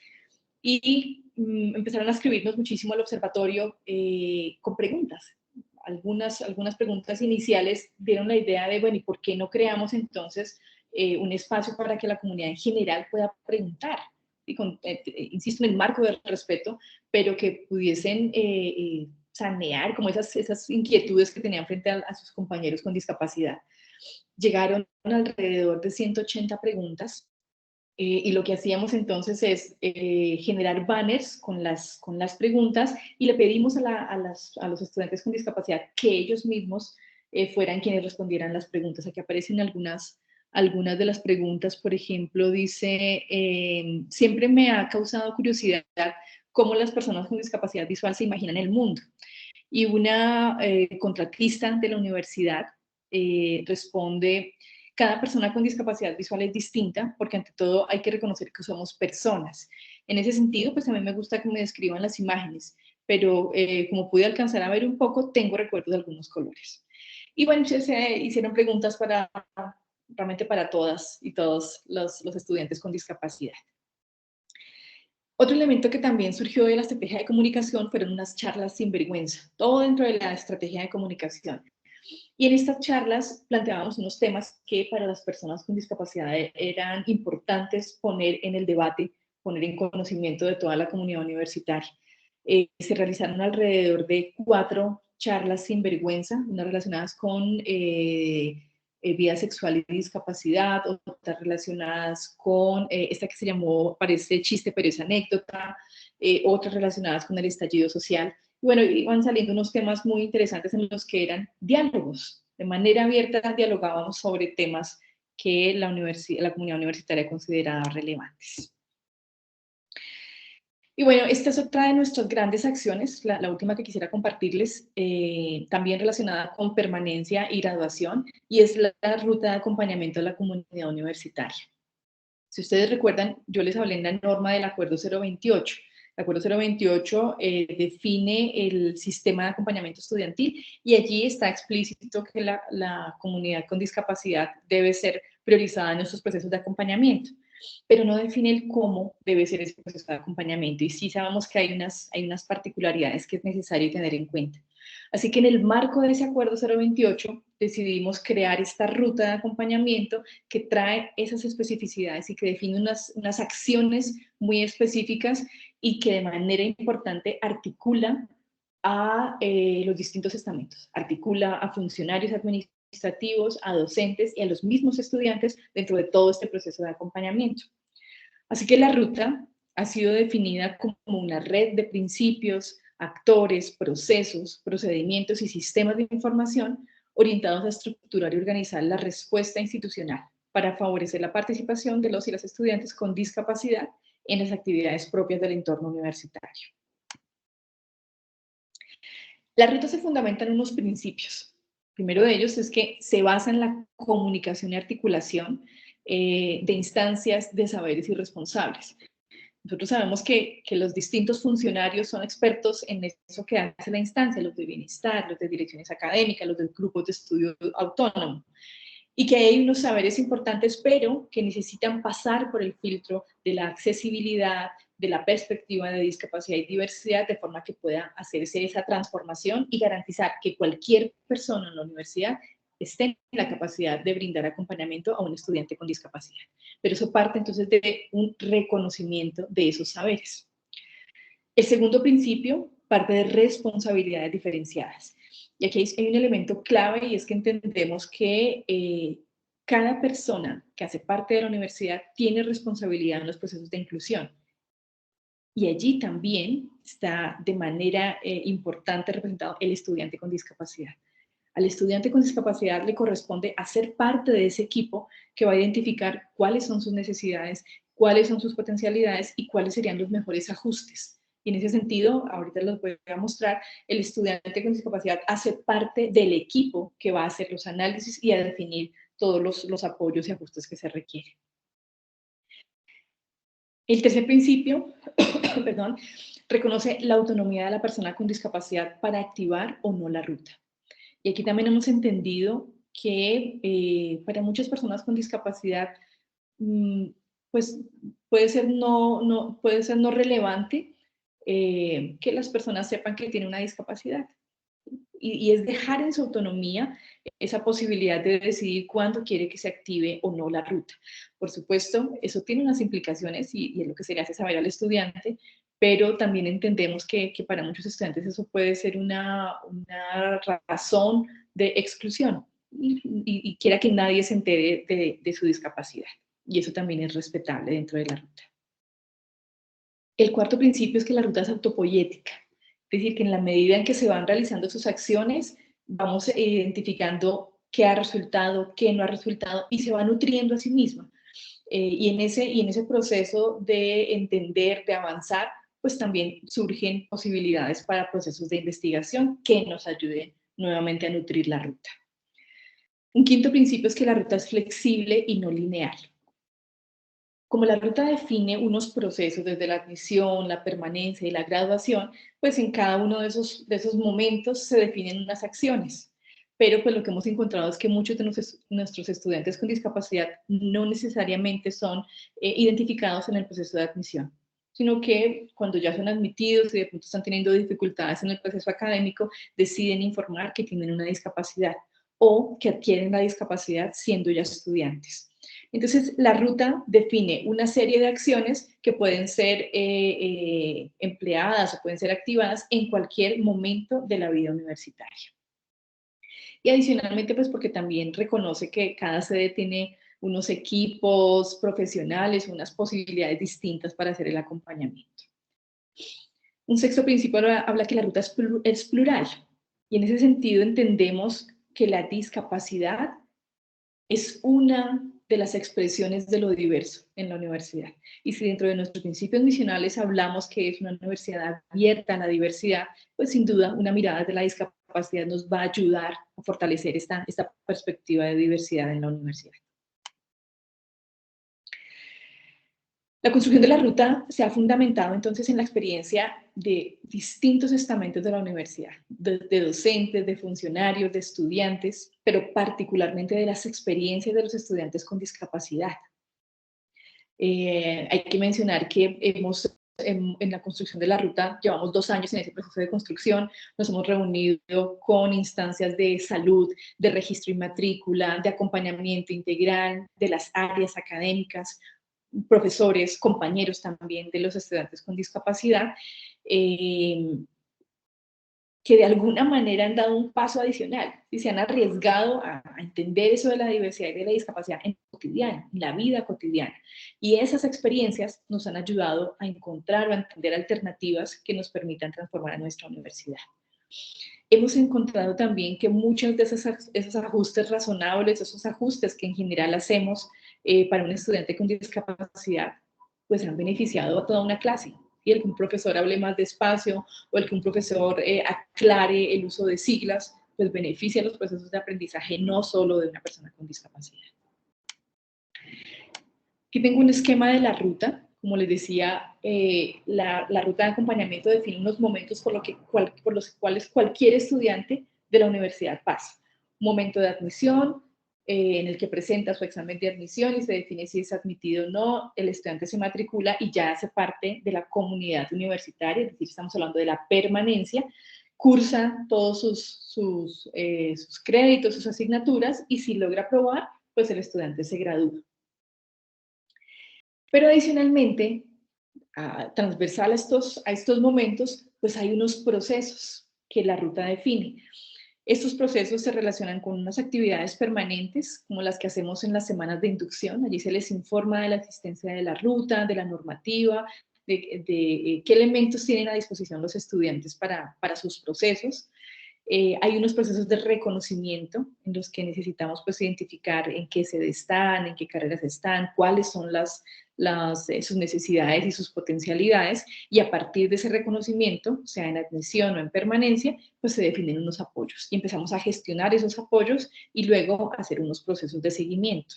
Y empezaron a escribirnos muchísimo al observatorio con preguntas. Algunas preguntas iniciales dieron la idea de, bueno, ¿y por qué no creamos entonces un espacio para que la comunidad en general pueda preguntar? Y insisto, en el marco del respeto, pero que pudiesen sanear como esas inquietudes que tenían frente a sus compañeros con discapacidad. Llegaron alrededor de 180 preguntas. Y lo que hacíamos entonces es generar banners con las preguntas y le pedimos a los estudiantes con discapacidad que ellos mismos fueran quienes respondieran las preguntas. Aquí aparecen algunas de las preguntas. Por ejemplo, dice, siempre me ha causado curiosidad cómo las personas con discapacidad visual se imaginan el mundo. Y una contratista de la universidad responde: cada persona con discapacidad visual es distinta, porque ante todo hay que reconocer que somos personas. En ese sentido, pues a mí me gusta que me describan las imágenes, pero como pude alcanzar a ver un poco, tengo recuerdos de algunos colores. Y bueno, se hicieron preguntas realmente para todas y todos los estudiantes con discapacidad. Otro elemento que también surgió de la estrategia de comunicación fueron unas charlas sin vergüenza, todo dentro de la estrategia de comunicación. Y en estas charlas planteábamos unos temas que para las personas con discapacidad eran importantes poner en el debate, poner en conocimiento de toda la comunidad universitaria. Se realizaron alrededor de 4 charlas sin vergüenza, unas relacionadas con vida sexual y discapacidad, otras relacionadas con esta que se llamó, parece chiste pero es anécdota, otras relacionadas con el estallido social. Y bueno, iban saliendo unos temas muy interesantes en los que eran diálogos. De manera abierta dialogábamos sobre temas que la comunidad universitaria consideraba relevantes. Y bueno, esta es otra de nuestras grandes acciones, la última que quisiera compartirles, también relacionada con permanencia y graduación, y es la ruta de acompañamiento de la comunidad universitaria. Si ustedes recuerdan, yo les hablé en la norma del Acuerdo 028. El Acuerdo 028 define el sistema de acompañamiento estudiantil y allí está explícito que la comunidad con discapacidad debe ser priorizada en nuestros procesos de acompañamiento, pero no define el cómo debe ser ese proceso de acompañamiento. Y sí sabemos que hay unas particularidades que es necesario tener en cuenta. Así que en el marco de ese Acuerdo 028 decidimos crear esta ruta de acompañamiento que trae esas especificidades y que define unas acciones muy específicas y que de manera importante articula a los distintos estamentos, articula a funcionarios administrativos, a docentes y a los mismos estudiantes dentro de todo este proceso de acompañamiento. Así que la ruta ha sido definida como una red de principios, actores, procesos, procedimientos y sistemas de información orientados a estructurar y organizar la respuesta institucional para favorecer la participación de los y las estudiantes con discapacidad en las actividades propias del entorno universitario. La ruta se fundamenta en unos principios. El primero de ellos es que se basa en la comunicación y articulación de instancias de saberes y responsables. Nosotros sabemos que los distintos funcionarios son expertos en eso que hace la instancia, los de bienestar, los de direcciones académicas, los de grupos de estudio autónomo, y que hay unos saberes importantes, pero que necesitan pasar por el filtro de la accesibilidad, de la perspectiva de discapacidad y diversidad, de forma que pueda hacerse esa transformación y garantizar que cualquier persona en la universidad esté en la capacidad de brindar acompañamiento a un estudiante con discapacidad. Pero eso parte entonces de un reconocimiento de esos saberes. El segundo principio parte de responsabilidades diferenciadas. Y aquí hay un elemento clave, y es que entendemos que cada persona que hace parte de la universidad tiene responsabilidad en los procesos de inclusión. Y allí también está de manera importante representado el estudiante con discapacidad. Al estudiante con discapacidad le corresponde hacer parte de ese equipo que va a identificar cuáles son sus necesidades, cuáles son sus potencialidades y cuáles serían los mejores ajustes. Y en ese sentido, ahorita les voy a mostrar, el estudiante con discapacidad hace parte del equipo que va a hacer los análisis y a definir todos los apoyos y ajustes que se requieren. El tercer principio, perdón, reconoce la autonomía de la persona con discapacidad para activar o no la ruta. Y aquí también hemos entendido que para muchas personas con discapacidad, pues puede ser no relevante que las personas sepan que tienen una discapacidad. Y es dejar en su autonomía esa posibilidad de decidir cuándo quiere que se active o no la ruta. Por supuesto, eso tiene unas implicaciones y es lo que se le hace saber al estudiante, pero también entendemos que para muchos estudiantes eso puede ser una razón de exclusión y quiera que nadie se entere de su discapacidad. Y eso también es respetable dentro de la ruta. El cuarto principio es que la ruta es autopoyética. Es decir, que en la medida en que se van realizando sus acciones, vamos identificando qué ha resultado, qué no ha resultado, y se va nutriendo a sí misma. Y en ese proceso de entender, de avanzar, pues también surgen posibilidades para procesos de investigación que nos ayuden nuevamente a nutrir la ruta. Un quinto principio es que la ruta es flexible y no lineal. Como la ruta define unos procesos desde la admisión, la permanencia y la graduación, pues en cada uno de esos momentos se definen unas acciones. Pero pues lo que hemos encontrado es que muchos de nuestros estudiantes con discapacidad no necesariamente son identificados en el proceso de admisión, sino que cuando ya son admitidos y de pronto están teniendo dificultades en el proceso académico, deciden informar que tienen una discapacidad o que adquieren la discapacidad siendo ya estudiantes. Entonces, la ruta define una serie de acciones que pueden ser empleadas o pueden ser activadas en cualquier momento de la vida universitaria. Y adicionalmente, pues porque también reconoce que cada sede tiene unos equipos profesionales, unas posibilidades distintas para hacer el acompañamiento. Un sexto principio habla que la ruta es plural. Y en ese sentido entendemos que la discapacidad es una de las expresiones de lo diverso en la universidad. Y si dentro de nuestros principios misionales hablamos que es una universidad abierta a la diversidad, pues sin duda una mirada de la discapacidad nos va a ayudar a fortalecer esta perspectiva de diversidad en la universidad. La construcción de la ruta se ha fundamentado entonces en la experiencia de distintos estamentos de la universidad, de docentes, de funcionarios, de estudiantes, pero particularmente de las experiencias de los estudiantes con discapacidad. Hay que mencionar que en la construcción de la ruta, llevamos 2 años en ese proceso de construcción, nos hemos reunido con instancias de salud, de registro y matrícula, de acompañamiento integral, de las áreas académicas, profesores, compañeros también de los estudiantes con discapacidad, que de alguna manera han dado un paso adicional y se han arriesgado a entender eso de la diversidad y de la discapacidad en cotidiano, en la vida cotidiana. Y esas experiencias nos han ayudado a encontrar o a entender alternativas que nos permitan transformar a nuestra universidad. Hemos encontrado también que muchos de esos ajustes razonables, esos ajustes que en general hacemos para un estudiante con discapacidad, pues han beneficiado a toda una clase. Y el que un profesor hable más despacio o el que un profesor aclare el uso de siglas, pues beneficia los procesos de aprendizaje no solo de una persona con discapacidad. Aquí tengo un esquema de la ruta. Como les decía, la ruta de acompañamiento define unos momentos por los cuales cualquier estudiante de la universidad pasa. Un momento de admisión, en el que presenta su examen de admisión y se define si es admitido o no, el estudiante se matricula y ya hace parte de la comunidad universitaria, es decir, estamos hablando de la permanencia, cursa todos sus créditos, sus asignaturas, y si logra aprobar, pues el estudiante se gradúa. Pero adicionalmente, transversal a estos momentos, pues hay unos procesos que la ruta define. Estos procesos se relacionan con unas actividades permanentes, como las que hacemos en las semanas de inducción. Allí se les informa de la existencia de la ruta, de la normativa, de qué elementos tienen a disposición los estudiantes para sus procesos. Hay unos procesos de reconocimiento en los que necesitamos pues, identificar en qué sede están, en qué carreras están, cuáles son sus necesidades y sus potencialidades, y a partir de ese reconocimiento, sea en admisión o en permanencia, pues se definen unos apoyos y empezamos a gestionar esos apoyos y luego hacer unos procesos de seguimiento.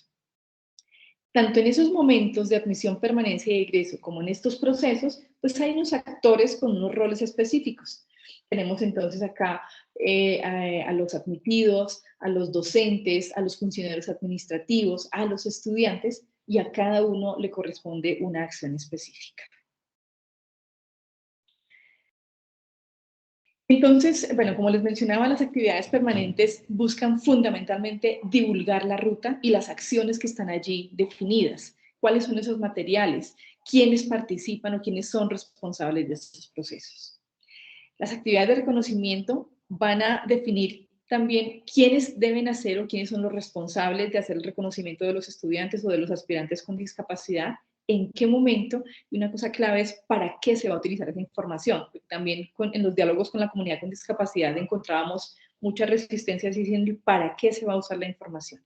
Tanto en esos momentos de admisión, permanencia y egreso como en estos procesos, pues hay unos actores con unos roles específicos. Tenemos entonces acá a los admitidos, a los docentes, a los funcionarios administrativos, a los estudiantes, y a cada uno le corresponde una acción específica. Entonces, bueno, como les mencionaba, las actividades permanentes buscan fundamentalmente divulgar la ruta y las acciones que están allí definidas. ¿Cuáles son esos materiales? ¿Quiénes participan o quiénes son responsables de estos procesos? Las actividades de reconocimiento van a definir también quiénes deben hacer o quiénes son los responsables de hacer el reconocimiento de los estudiantes o de los aspirantes con discapacidad, en qué momento, y una cosa clave es para qué se va a utilizar esa información. También en los diálogos con la comunidad con discapacidad encontrábamos muchas resistencias diciendo para qué se va a usar la información.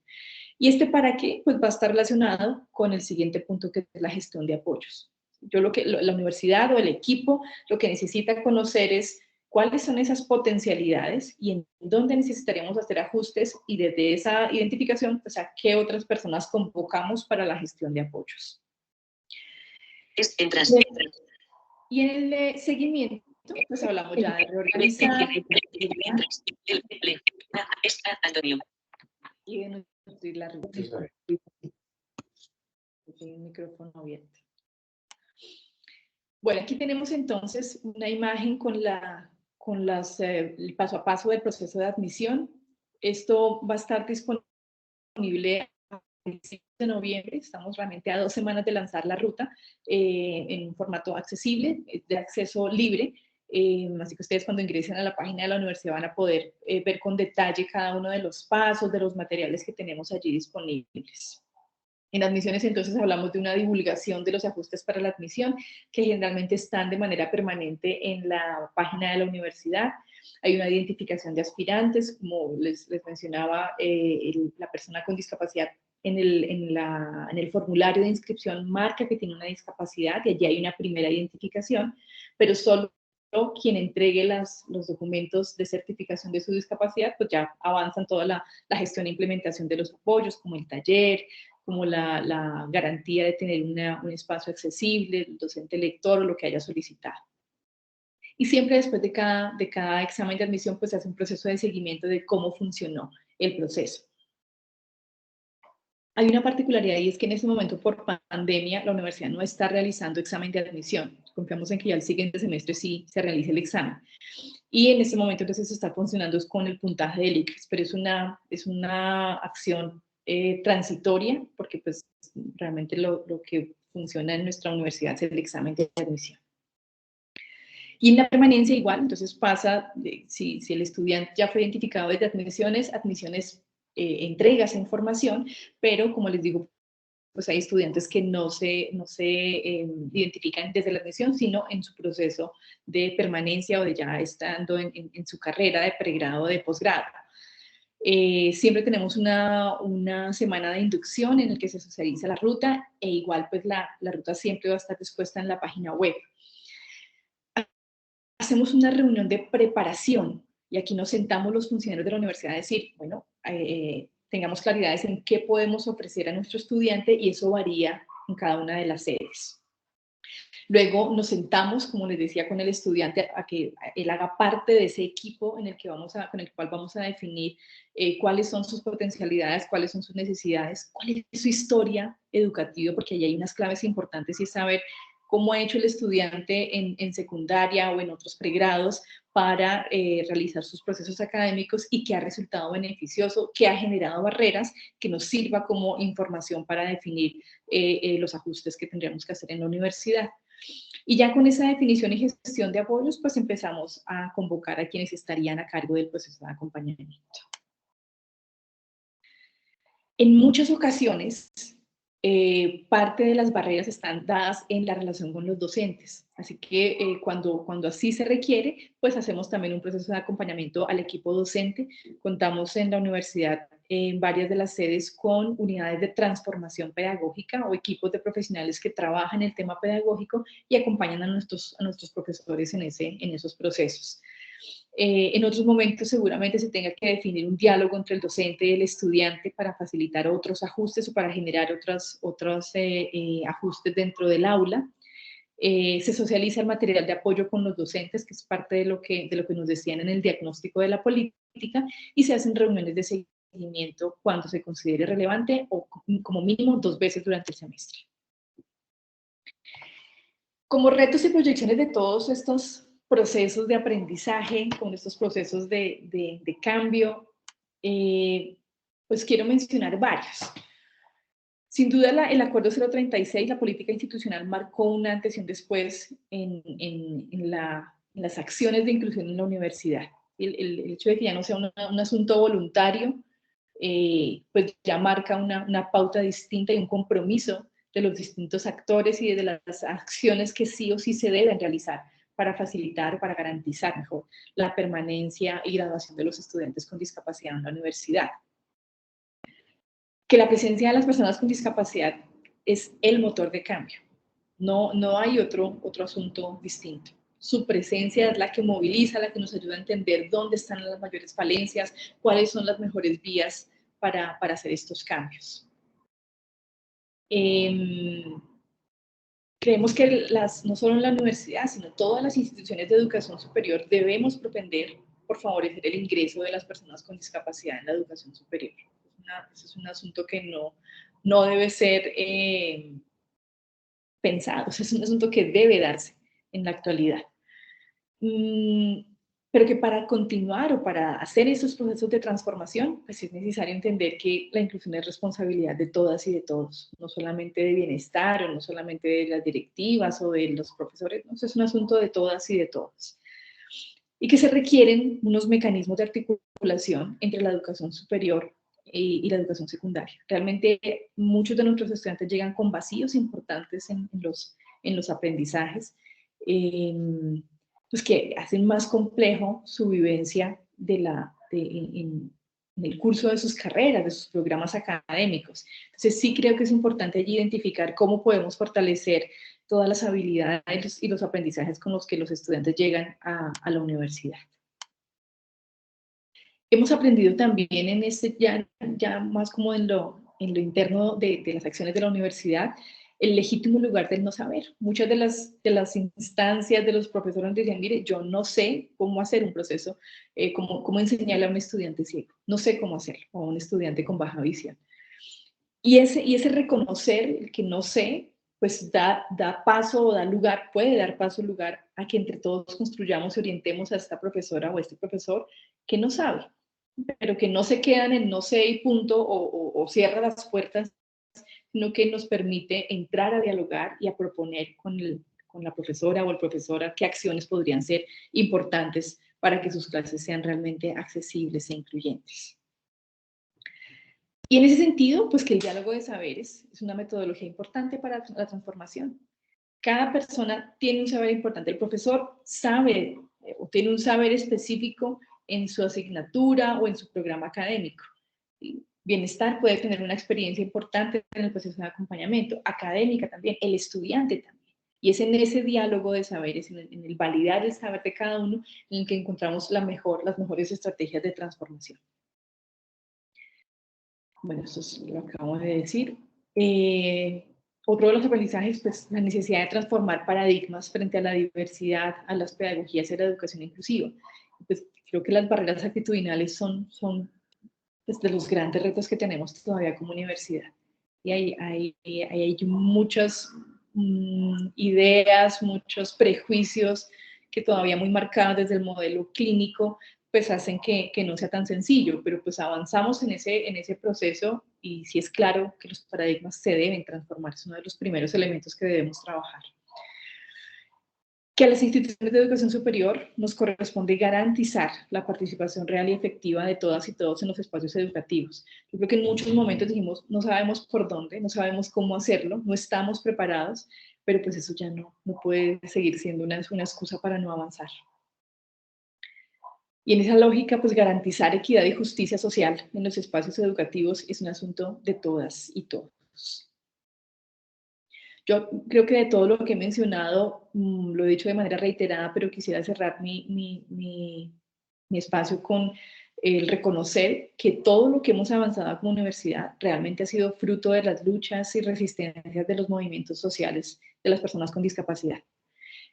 Y este para qué pues va a estar relacionado con el siguiente punto, que es la gestión de apoyos. La universidad o el equipo lo que necesita conocer es cuáles son esas potencialidades y en dónde necesitaríamos hacer ajustes, y desde esa identificación, pues a qué otras personas convocamos para la gestión de apoyos. Y en el seguimiento, pues hablamos ya de reorganizar y de nutrir la ruta. Tengo un micrófono abierto. Bueno, aquí tenemos entonces una imagen con el paso a paso del proceso de admisión. Esto va a estar disponible el 5 de noviembre. Estamos realmente a 2 semanas de lanzar la ruta en un formato accesible, de acceso libre. Así que ustedes cuando ingresen a la página de la universidad van a poder ver con detalle cada uno de los pasos, de los materiales que tenemos allí disponibles. En admisiones, entonces, hablamos de una divulgación de los ajustes para la admisión, que generalmente están de manera permanente en la página de la universidad. Hay una identificación de aspirantes, como les mencionaba, la persona con discapacidad en el formulario de inscripción marca que tiene una discapacidad, y allí hay una primera identificación, pero solo quien entregue los documentos de certificación de su discapacidad, pues ya avanzan toda la gestión e implementación de los apoyos, como el taller, como la garantía de tener un espacio accesible, el docente lector o lo que haya solicitado. Y siempre después de cada examen de admisión, pues se hace un proceso de seguimiento de cómo funcionó el proceso. Hay una particularidad, y es que en este momento, por pandemia, la universidad no está realizando examen de admisión. Confiamos en que ya el siguiente semestre sí se realice el examen. Y en este momento entonces está funcionando con el puntaje del ICFES, pero es una acción transitoria, porque pues realmente lo que funciona en nuestra universidad es el examen de admisión. Y en la permanencia igual, entonces pasa, si el estudiante ya fue identificado desde admisiones entrega esa información, pero como les digo, pues hay estudiantes que no se identifican desde la admisión, sino en su proceso de permanencia o de ya estando en su carrera de pregrado o de posgrado. Siempre tenemos una semana de inducción en la que se socializa la ruta, e igual pues la ruta siempre va a estar dispuesta en la página web. Hacemos una reunión de preparación y aquí nos sentamos los funcionarios de la universidad a decir, bueno, tengamos claridades en qué podemos ofrecer a nuestro estudiante, y eso varía cada una de las sedes. Luego nos sentamos, como les decía, con el estudiante a que él haga parte de ese equipo con el cual vamos a definir cuáles son sus potencialidades, cuáles son sus necesidades, cuál es su historia educativa, porque ahí hay unas claves importantes y es saber cómo ha hecho el estudiante en secundaria o en otros pregrados para realizar sus procesos académicos y qué ha resultado beneficioso, qué ha generado barreras que nos sirva como información para definir los ajustes que tendríamos que hacer en la universidad. Y ya con esa definición y gestión de apoyos, pues empezamos a convocar a quienes estarían a cargo del proceso de acompañamiento. En muchas ocasiones, parte de las barreras están dadas en la relación con los docentes. Así que cuando así se requiere, pues hacemos también un proceso de acompañamiento al equipo docente. Contamos en la universidad en varias de las sedes con unidades de transformación pedagógica o equipos de profesionales que trabajan el tema pedagógico y acompañan a nuestros profesores en esos procesos. En otros momentos seguramente se tenga que definir un diálogo entre el docente y el estudiante para facilitar otros ajustes o para generar otros ajustes dentro del aula. Se socializa el material de apoyo con los docentes, que es parte de lo que nos decían en el diagnóstico de la política, y se hacen reuniones de seguimiento cuando se considere relevante o como mínimo 2 veces durante el semestre. Como retos y proyecciones de todos estos procesos de aprendizaje, con estos procesos de cambio, pues quiero mencionar varios. Sin duda, el Acuerdo 036, la política institucional, marcó un antes y un después en las acciones de inclusión en la universidad. El hecho de que ya no sea un asunto voluntario, pues ya marca una pauta distinta y un compromiso de los distintos actores y de las acciones que sí o sí se deben realizar para facilitar, para garantizar mejor la permanencia y graduación de los estudiantes con discapacidad en la universidad. Que la presencia de las personas con discapacidad es el motor de cambio. No hay otro asunto distinto. Su presencia es la que moviliza, la que nos ayuda a entender dónde están las mayores falencias, cuáles son las mejores vías para hacer estos cambios. Creemos que no solo en la universidad, sino todas las instituciones de educación superior debemos propender por favorecer el ingreso de las personas con discapacidad en la educación superior. Ese es un asunto que no debe ser pensado, es un asunto que debe darse en la actualidad. Pero que para continuar o para hacer esos procesos de transformación, pues es necesario entender que la inclusión es responsabilidad de todas y de todos, no solamente de bienestar o no solamente de las directivas o de los profesores, no, es un asunto de todas y de todos. Y que se requieren unos mecanismos de articulación entre la educación superior y la educación secundaria. Realmente muchos de nuestros estudiantes llegan con vacíos importantes en los aprendizajes, pues que hacen más complejo su vivencia en el curso de sus carreras, de sus programas académicos. Entonces sí creo que es importante allí identificar cómo podemos fortalecer todas las habilidades y los aprendizajes con los que los estudiantes llegan a la universidad. Hemos aprendido también en ya más como en lo interno de las acciones de la universidad, el legítimo lugar del no saber. Muchas de las instancias de los profesores decían, mire, yo no sé cómo hacer un proceso, cómo enseñarle a un estudiante ciego, no sé cómo hacerlo, o a un estudiante con baja visión. Y ese reconocer el que no sé, pues da paso o puede dar paso o lugar a que entre todos construyamos y orientemos a esta profesora o a este profesor que no sabe, pero que no se quedan en no sé y punto o cierra las puertas, sino que nos permite entrar a dialogar y a proponer con la profesora o el profesor qué acciones podrían ser importantes para que sus clases sean realmente accesibles e incluyentes. Y en ese sentido, pues que el diálogo de saberes es una metodología importante para la transformación. Cada persona tiene un saber importante. El profesor sabe o tiene un saber específico en su asignatura o en su programa académico. Bienestar puede tener una experiencia importante en el proceso de acompañamiento, académica también, el estudiante también. Y es en ese diálogo de saberes, en el validar el saber de cada uno, en el que encontramos las mejores estrategias de transformación. Bueno, eso es lo que acabamos de decir. Otro de los aprendizajes, pues la necesidad de transformar paradigmas frente a la diversidad, a las pedagogías y a la educación inclusiva. Pues creo que las barreras actitudinales son pues, de los grandes retos que tenemos todavía como universidad. Y hay muchas ideas, muchos prejuicios que todavía muy marcados desde el modelo clínico, pues hacen que no sea tan sencillo, pero pues avanzamos en ese proceso y sí es claro que los paradigmas se deben transformar, es uno de los primeros elementos que debemos trabajar. Que a las instituciones de educación superior nos corresponde garantizar la participación real y efectiva de todas y todos en los espacios educativos. Yo creo que en muchos momentos dijimos, no sabemos por dónde, no sabemos cómo hacerlo, no estamos preparados, pero pues eso ya no puede seguir siendo una excusa para no avanzar. Y en esa lógica, pues garantizar equidad y justicia social en los espacios educativos es un asunto de todas y todos. Yo creo que de todo lo que he mencionado, lo he dicho de manera reiterada, pero quisiera cerrar mi espacio con el reconocer que todo lo que hemos avanzado como universidad realmente ha sido fruto de las luchas y resistencias de los movimientos sociales de las personas con discapacidad.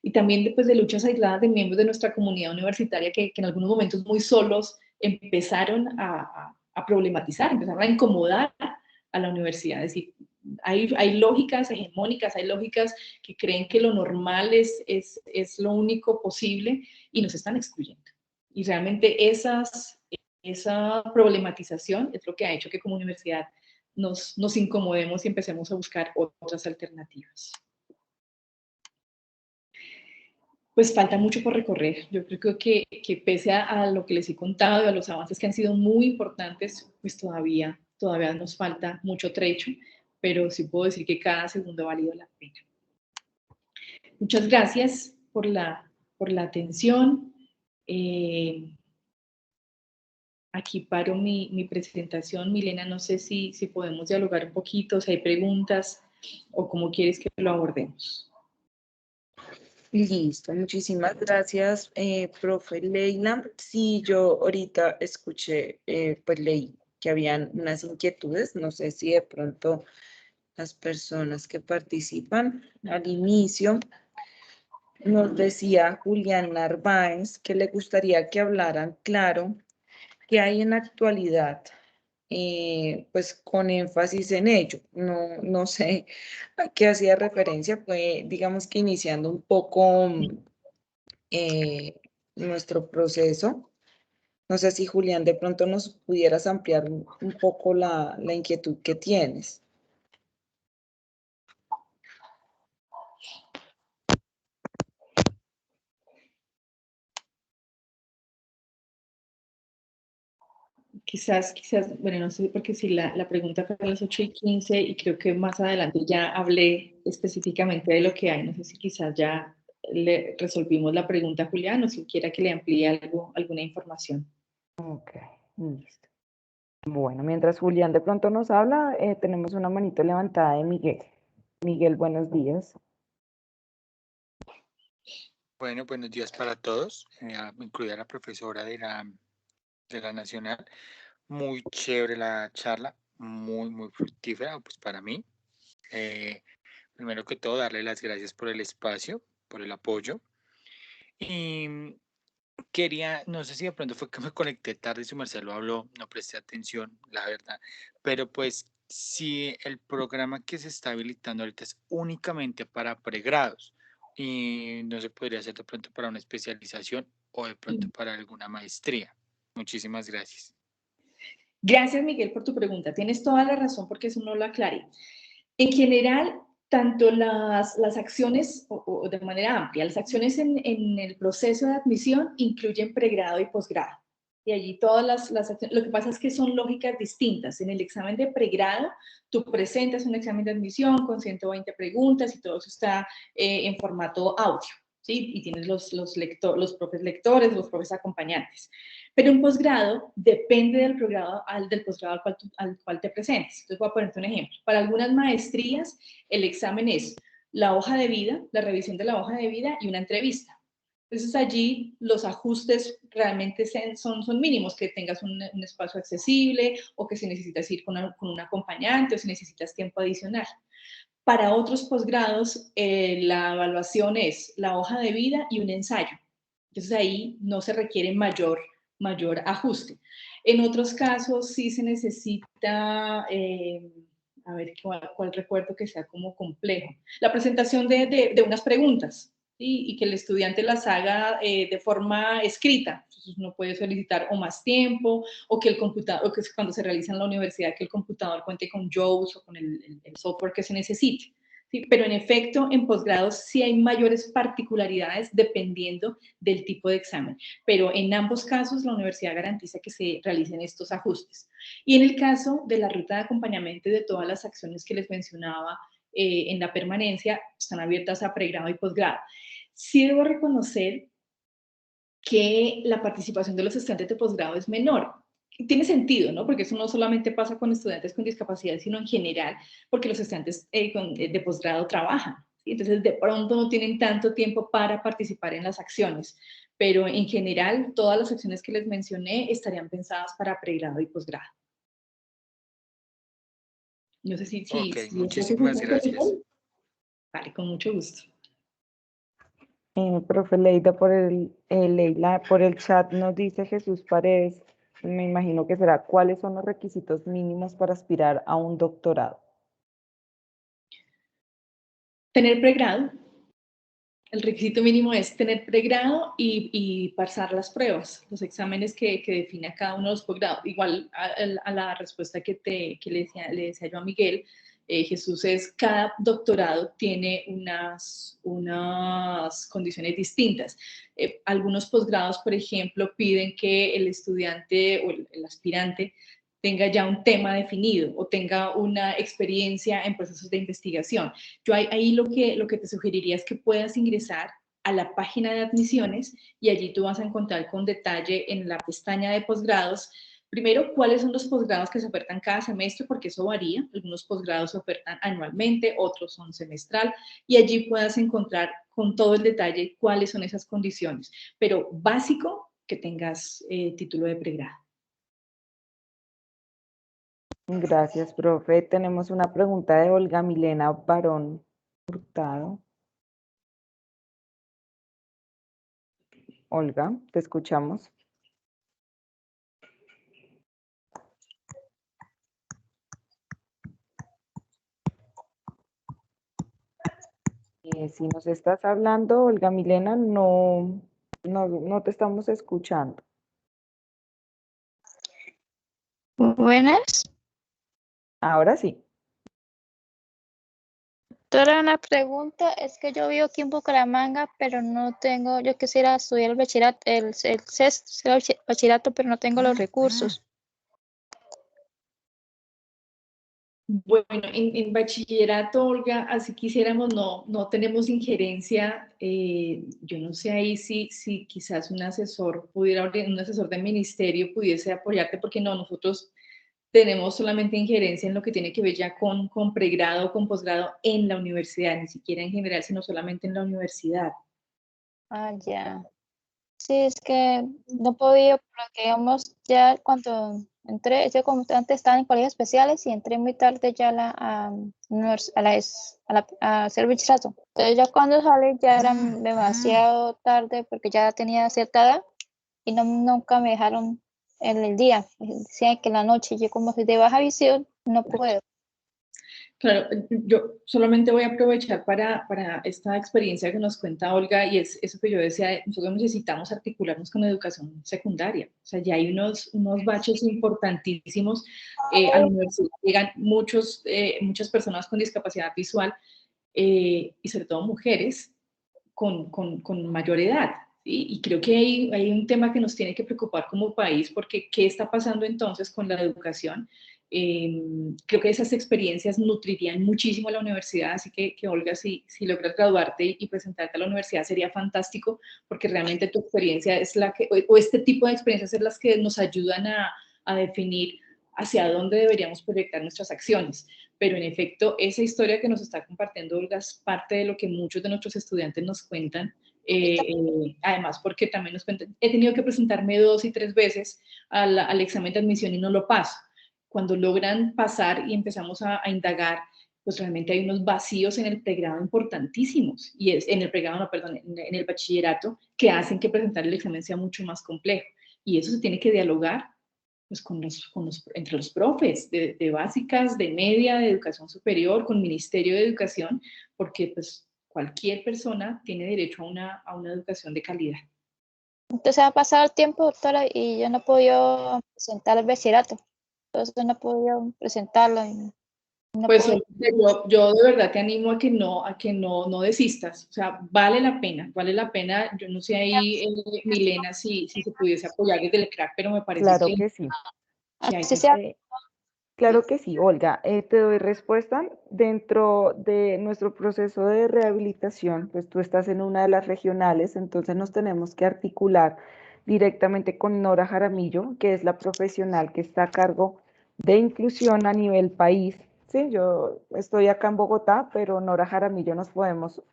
Y también después de luchas aisladas de miembros de nuestra comunidad universitaria que en algunos momentos muy solos empezaron a problematizar, empezaron a incomodar a la universidad. Es decir, hay lógicas hegemónicas, hay lógicas que creen que lo normal es lo único posible y nos están excluyendo. Y realmente esa problematización es lo que ha hecho que como universidad nos incomodemos y empecemos a buscar otras alternativas. Pues falta mucho por recorrer. Yo creo que pese a lo que les he contado y a los avances que han sido muy importantes, pues todavía nos falta mucho trecho, pero sí puedo decir que cada segundo ha valido la pena. Muchas gracias por la atención. Aquí paro mi presentación. Milena, no sé si podemos dialogar un poquito, si hay preguntas o cómo quieres que lo abordemos.
Listo, muchísimas gracias, profe Leila. Sí, yo ahorita escuché, pues leí que habían unas inquietudes, no sé si de pronto las personas que participan al inicio, nos decía Julián Narváez que le gustaría que hablaran claro qué hay en la actualidad, pues con énfasis en ello. No sé a qué hacía referencia, fue digamos que iniciando un poco nuestro proceso. No sé si Julián de pronto nos pudieras ampliar un poco la inquietud que tienes.
Quizás, bueno, no sé, porque si la pregunta fue a las 8:15 y creo que más adelante ya hablé específicamente de lo que hay. No sé si quizás ya le resolvimos la pregunta a Julián o si quiera que le amplíe alguna información.
Ok, listo. Bueno, mientras Julián de pronto nos habla, tenemos una manito levantada de Miguel. Miguel, buenos días.
Bueno, buenos días para todos, incluida la profesora de la Nacional. Muy chévere la charla, muy fructífera, pues para mí. Primero que todo, darle las gracias por el espacio, por el apoyo. Y no sé si de pronto fue que me conecté tarde, si Marcelo habló, no presté atención, la verdad. Pero pues si el programa que se está habilitando ahorita es únicamente para pregrados y no se podría hacer de pronto para una especialización o de pronto para alguna maestría. Muchísimas gracias.
Gracias, Miguel, por tu pregunta. Tienes toda la razón porque eso no lo aclaré. En general, tanto las acciones, o de manera amplia, las acciones en el proceso de admisión incluyen pregrado y posgrado. Y allí todas las acciones, lo que pasa es que son lógicas distintas. En el examen de pregrado, tú presentas un examen de admisión con 120 preguntas y todo eso está en formato audio, ¿sí? Y tienes los profes lectores, los profes acompañantes. Pero un posgrado depende del posgrado al cual te presentes. Entonces voy a ponerte un ejemplo. Para algunas maestrías, el examen es la hoja de vida, la revisión de la hoja de vida y una entrevista. Entonces allí los ajustes realmente son mínimos, que tengas un espacio accesible o que si necesitas ir con un acompañante o si necesitas tiempo adicional. Para otros posgrados, la evaluación es la hoja de vida y un ensayo. Entonces ahí no se requiere mayor ajuste. En otros casos sí se necesita, a ver cuál recuerdo que sea como complejo, la presentación de unas preguntas, ¿sí? Y que el estudiante las haga de forma escrita. Entonces uno puede solicitar o más tiempo, o que el computador, o que cuando se realiza en la universidad, que el computador cuente con JAWS o con el software que se necesite. Sí, pero en efecto, en posgrados sí hay mayores particularidades dependiendo del tipo de examen, pero en ambos casos la universidad garantiza que se realicen estos ajustes. Y en el caso de la ruta de acompañamiento y de todas las acciones que les mencionaba en la permanencia, están abiertas a pregrado y posgrado. Sí debo reconocer que la participación de los estudiantes de posgrado es menor. Tiene sentido, ¿no? Porque eso no solamente pasa con estudiantes con discapacidad, sino en general, porque los estudiantes de posgrado trabajan, ¿sí? Entonces de pronto no tienen tanto tiempo para participar en las acciones, pero en general todas las acciones que les mencioné estarían pensadas para pregrado y posgrado. No sé si
Ok, muchísimas gracias.
Vale, con mucho gusto.
Profe Leida, Leila, por el chat nos dice Jesús Paredes, me imagino que será, ¿cuáles son los requisitos mínimos para aspirar a un doctorado?
Tener pregrado. El requisito mínimo es tener pregrado y pasar las pruebas, los exámenes que define cada uno de los posgrados. Igual a la respuesta que le decía yo a Miguel, Jesús, es cada doctorado tiene unas condiciones distintas. Algunos posgrados, por ejemplo, piden que el estudiante o el aspirante tenga ya un tema definido o tenga una experiencia en procesos de investigación. Yo ahí lo que te sugeriría es que puedas ingresar a la página de admisiones y allí tú vas a encontrar con detalle en la pestaña de posgrados, primero, cuáles son los posgrados que se ofertan cada semestre, porque eso varía. Algunos posgrados se ofertan anualmente, otros son semestral, y allí puedas encontrar con todo el detalle cuáles son esas condiciones. Pero básico, que tengas título de pregrado.
Gracias, profe. Tenemos una pregunta de Olga Milena Barón Hurtado. Olga, te escuchamos. Si nos estás hablando, Olga Milena, no te estamos escuchando.
Buenas.
Ahora sí.
Doctora, una pregunta, es que yo vivo aquí en Bucaramanga, pero no tengo, yo quisiera estudiar el bachillerato, el sexto bachillerato, pero no tengo los recursos.
Bueno, en bachillerato, Olga, así quisiéramos, no tenemos injerencia. Yo no sé ahí si quizás un asesor de ministerio pudiese apoyarte, porque no, nosotros tenemos solamente injerencia en lo que tiene que ver ya con pregrado o con posgrado en la universidad, ni siquiera en general, sino solamente en la universidad.
Ah, ya. Sí, es que no podía, porque digamos, ya cuando entré, yo como antes estaba en colegios especiales y entré muy tarde ya a hacer bachillerato. Entonces ya cuando salí ya era demasiado tarde porque ya tenía cierta edad y nunca me dejaron en el día. Decían que en la noche, yo como soy de baja visión, no puedo.
Claro, yo solamente voy a aprovechar para esta experiencia que nos cuenta Olga, y es eso que yo decía, nosotros necesitamos articularnos con la educación secundaria. O sea, ya hay unos baches importantísimos. A la universidad llegan muchas personas con discapacidad visual y sobre todo mujeres con mayor edad. ¿Sí? Y creo que hay un tema que nos tiene que preocupar como país, porque ¿qué está pasando entonces con la educación? Creo que esas experiencias nutrirían muchísimo a la universidad, así que Olga, si logras graduarte y presentarte a la universidad sería fantástico, porque realmente tu experiencia es la que, o este tipo de experiencias es las que nos ayudan a definir hacia dónde deberíamos proyectar nuestras acciones. Pero en efecto, esa historia que nos está compartiendo Olga es parte de lo que muchos de nuestros estudiantes nos cuentan. Además, porque también nos cuentan, he tenido que presentarme 2 y 3 veces al examen de admisión y no lo paso. Cuando logran pasar y empezamos a indagar pues realmente hay unos vacíos en el pregrado importantísimos, y es en el pregrado, no, perdón, en el bachillerato, que hacen que presentar el examen sea mucho más complejo. Y eso se tiene que dialogar pues, entre los profes de básicas, de media, de educación superior, con Ministerio de Educación, porque pues cualquier persona tiene derecho a una educación de calidad.
Entonces ha pasado el tiempo, doctora, y yo no he podido presentar el bachillerato. Entonces no he podido presentarlo. No
pues
puedo...
yo de verdad te animo a que no desistas. O sea, vale la pena. Yo no sé ahí, Milena, si se pudiese apoyar desde el CRAC, pero me parece
Claro que sí.
que hay
Así
que
sea.
Claro que sí, Olga. Te doy respuesta. Dentro de nuestro proceso de rehabilitación, pues tú estás en una de las regionales, entonces nos tenemos que articular directamente con Nora Jaramillo, que es la profesional que está a cargo de inclusión a nivel país. Sí, yo estoy acá en Bogotá, pero Nora Jaramillo nos podemos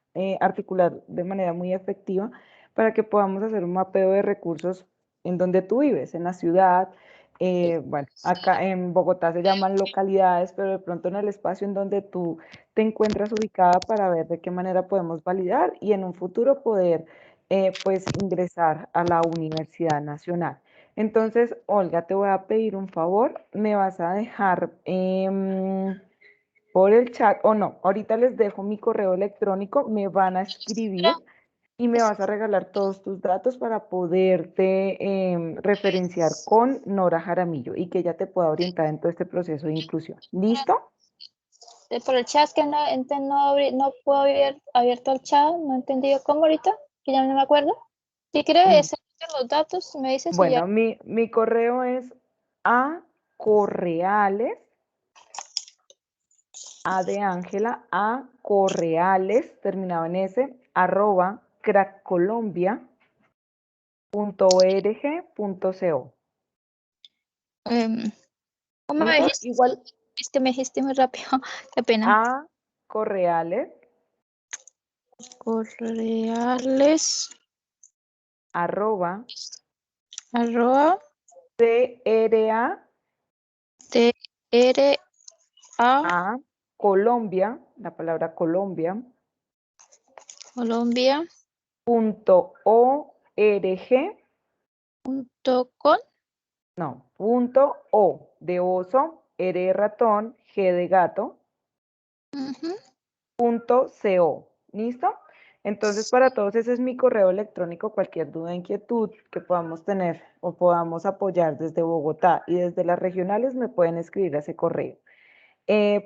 articular de manera muy efectiva para que podamos hacer un mapeo de recursos en donde tú vives, en la ciudad. Bueno, acá en Bogotá se llaman localidades, pero de pronto en el espacio en donde tú te encuentras ubicada para ver de qué manera podemos validar y en un futuro poder pues ingresar a la Universidad Nacional. Entonces, Olga, te voy a pedir un favor, me vas a dejar por el chat, o no, ahorita les dejo mi correo electrónico, me van a escribir y me vas a regalar todos tus datos para poderte referenciar con Nora Jaramillo y que ella te pueda orientar en todo este proceso de inclusión. ¿Listo?
Por el chat que no puedo haber abierto el chat, no he entendido cómo ahorita, que ya no me acuerdo. Si quieres los datos, me dices y ya.
Bueno, mi correo es acorreales, A de Ángela, acorreales, terminado en S, @ crackcolombia.org.co.
¿Cómo me dijiste?
Igual.
Es que me dijiste muy rápido, qué pena.
Correales.
Correales.
@ CRA. Colombia, la palabra Colombia.
Colombia.
.org. No, .o de oso, R de ratón, G de gato. .co. ¿Listo? Entonces, para todos ese es mi correo electrónico. Cualquier duda, inquietud que podamos tener o podamos apoyar desde Bogotá y desde las regionales me pueden escribir a ese correo.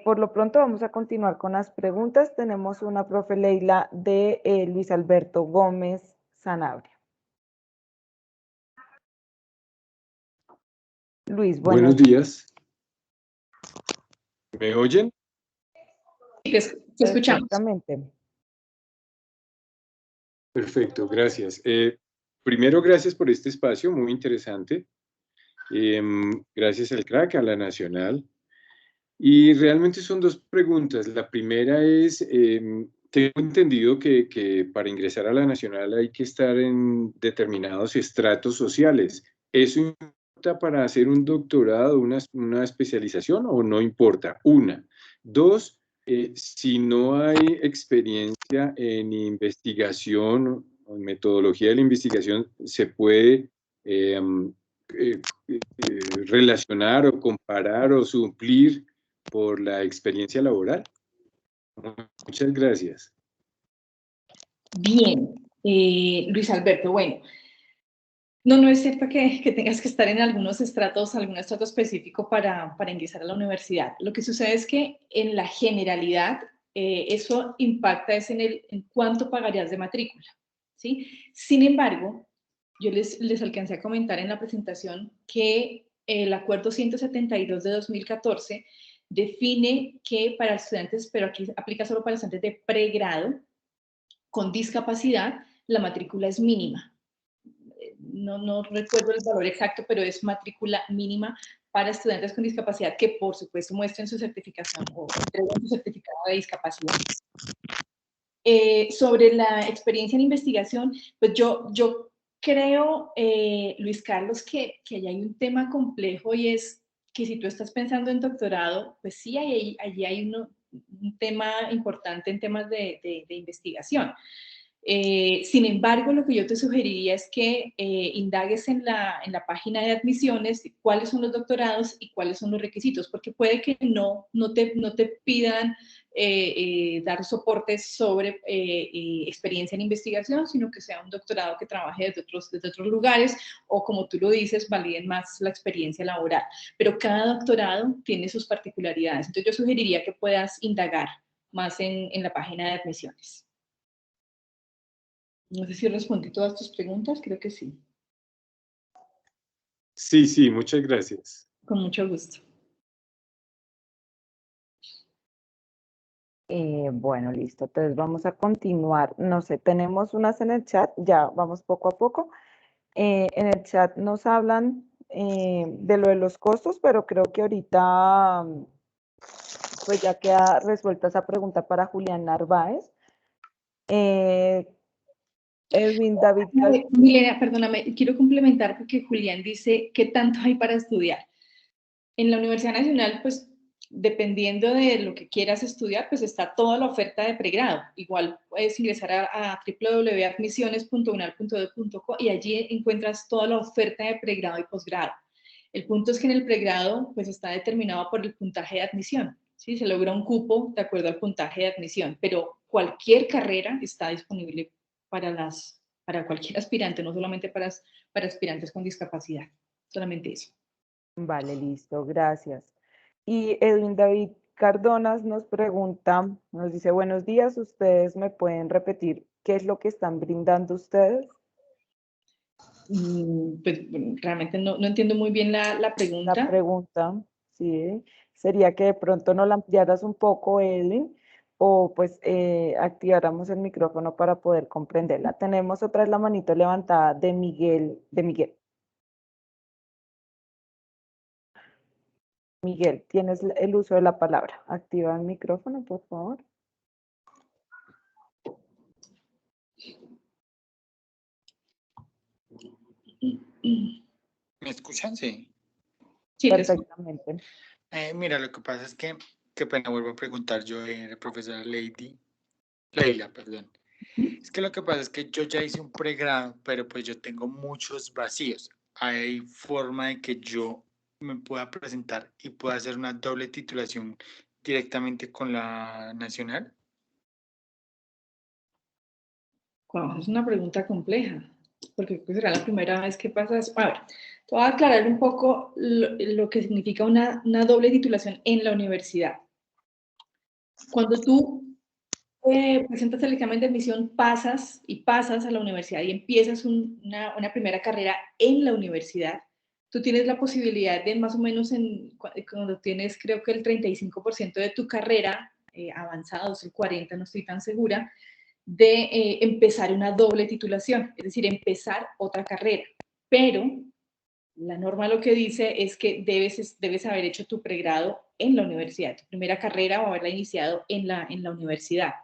Por lo pronto vamos a continuar con las preguntas. Tenemos una profe Leila de Luis Alberto Gómez Sanabria. Luis,
buenos días. ¿Me oyen?
Te escuchamos.
Perfectamente.
Perfecto, gracias. Primero, gracias por este espacio, muy interesante. Gracias al CRAC, a la Nacional. Y realmente son dos preguntas. La primera es, tengo entendido que para ingresar a la Nacional hay que estar en determinados estratos sociales. ¿Eso importa para hacer un doctorado, una especialización o no importa? Una. Dos, si no hay experiencia en investigación o en metodología de la investigación, ¿se puede relacionar o comparar o suplir por la experiencia laboral? Muchas gracias.
Bien, Luis Alberto, bueno, no es cierto que tengas que estar en algún estrato específico para ingresar a la universidad. Lo que sucede es que en la generalidad eso impacta en cuánto pagarías de matrícula, ¿sí? Sin embargo, yo les alcancé a comentar en la presentación que el Acuerdo 172 de 2014 define que para estudiantes, pero aquí aplica solo para estudiantes de pregrado con discapacidad, la matrícula es mínima. No recuerdo el valor exacto, pero es matrícula mínima para estudiantes con discapacidad que, por supuesto, muestren su certificación o entreguen su certificado de discapacidad. Sobre la experiencia en investigación, pues yo creo, Luis Carlos, que allí hay un tema complejo y es que si tú estás pensando en doctorado, pues sí, allí hay un tema importante en temas de investigación. Sin embargo, lo que yo te sugeriría es que indagues en la página de admisiones cuáles son los doctorados y cuáles son los requisitos, porque puede que no te pidan dar soportes sobre experiencia en investigación, sino que sea un doctorado que trabaje desde otros lugares, o como tú lo dices, validen más la experiencia laboral. Pero cada doctorado tiene sus particularidades. Entonces yo sugeriría que puedas indagar más en la página de admisiones. No sé si respondí todas tus preguntas, creo que sí.
Sí, muchas gracias.
Con mucho gusto.
Bueno, listo. Entonces vamos a continuar. No sé, tenemos unas en el chat, ya vamos poco a poco. En el chat nos hablan de lo de los costos, pero creo que ahorita pues ya queda resuelta esa pregunta para Julián Narváez. Edwin David.
Milena, perdóname, quiero complementar porque Julián dice, ¿qué tanto hay para estudiar? En la Universidad Nacional, pues, dependiendo de lo que quieras estudiar, pues está toda la oferta de pregrado. Igual puedes ingresar a www.admisiones.unal.edu.co y allí encuentras toda la oferta de pregrado y posgrado. El punto es que en el pregrado, pues, está determinado por el puntaje de admisión. ¿Sí? Se logra un cupo de acuerdo al puntaje de admisión, pero cualquier carrera está disponible para cualquier aspirante, no solamente para aspirantes con discapacidad, solamente eso.
Vale, listo, gracias. Y Edwin David Cardonas nos pregunta, nos dice, buenos días, ¿ustedes me pueden repetir qué es lo que están brindando ustedes?
Pues realmente no entiendo muy bien la pregunta.
La pregunta, sí, sería que de pronto nos la ampliaras un poco, Edwin, o pues activáramos el micrófono para poder comprenderla. Tenemos otra vez la manito levantada de Miguel. Miguel, tienes el uso de la palabra. Activa el micrófono, por favor.
¿Me escuchan? Sí.
Perfectamente.
Mira, lo que pasa es que, qué pena, vuelvo a preguntar yo, profesora Leila, perdón. Es que lo que pasa es que yo ya hice un pregrado, pero pues yo tengo muchos vacíos. ¿Hay forma de que yo me pueda presentar y pueda hacer una doble titulación directamente con la nacional?
Wow, es una pregunta compleja, porque será la primera vez que pasas. A ver, te voy a aclarar un poco lo que significa una doble titulación en la universidad. Cuando tú presentas el examen de admisión, pasas a la universidad y empiezas una primera carrera en la universidad, tú tienes la posibilidad de más o menos, cuando tienes creo que el 35% de tu carrera avanzados, el 40%, no estoy tan segura, de empezar una doble titulación, es decir, empezar otra carrera. Pero la norma lo que dice es que debes haber hecho tu pregrado en la universidad, tu primera carrera o haberla iniciado en la universidad.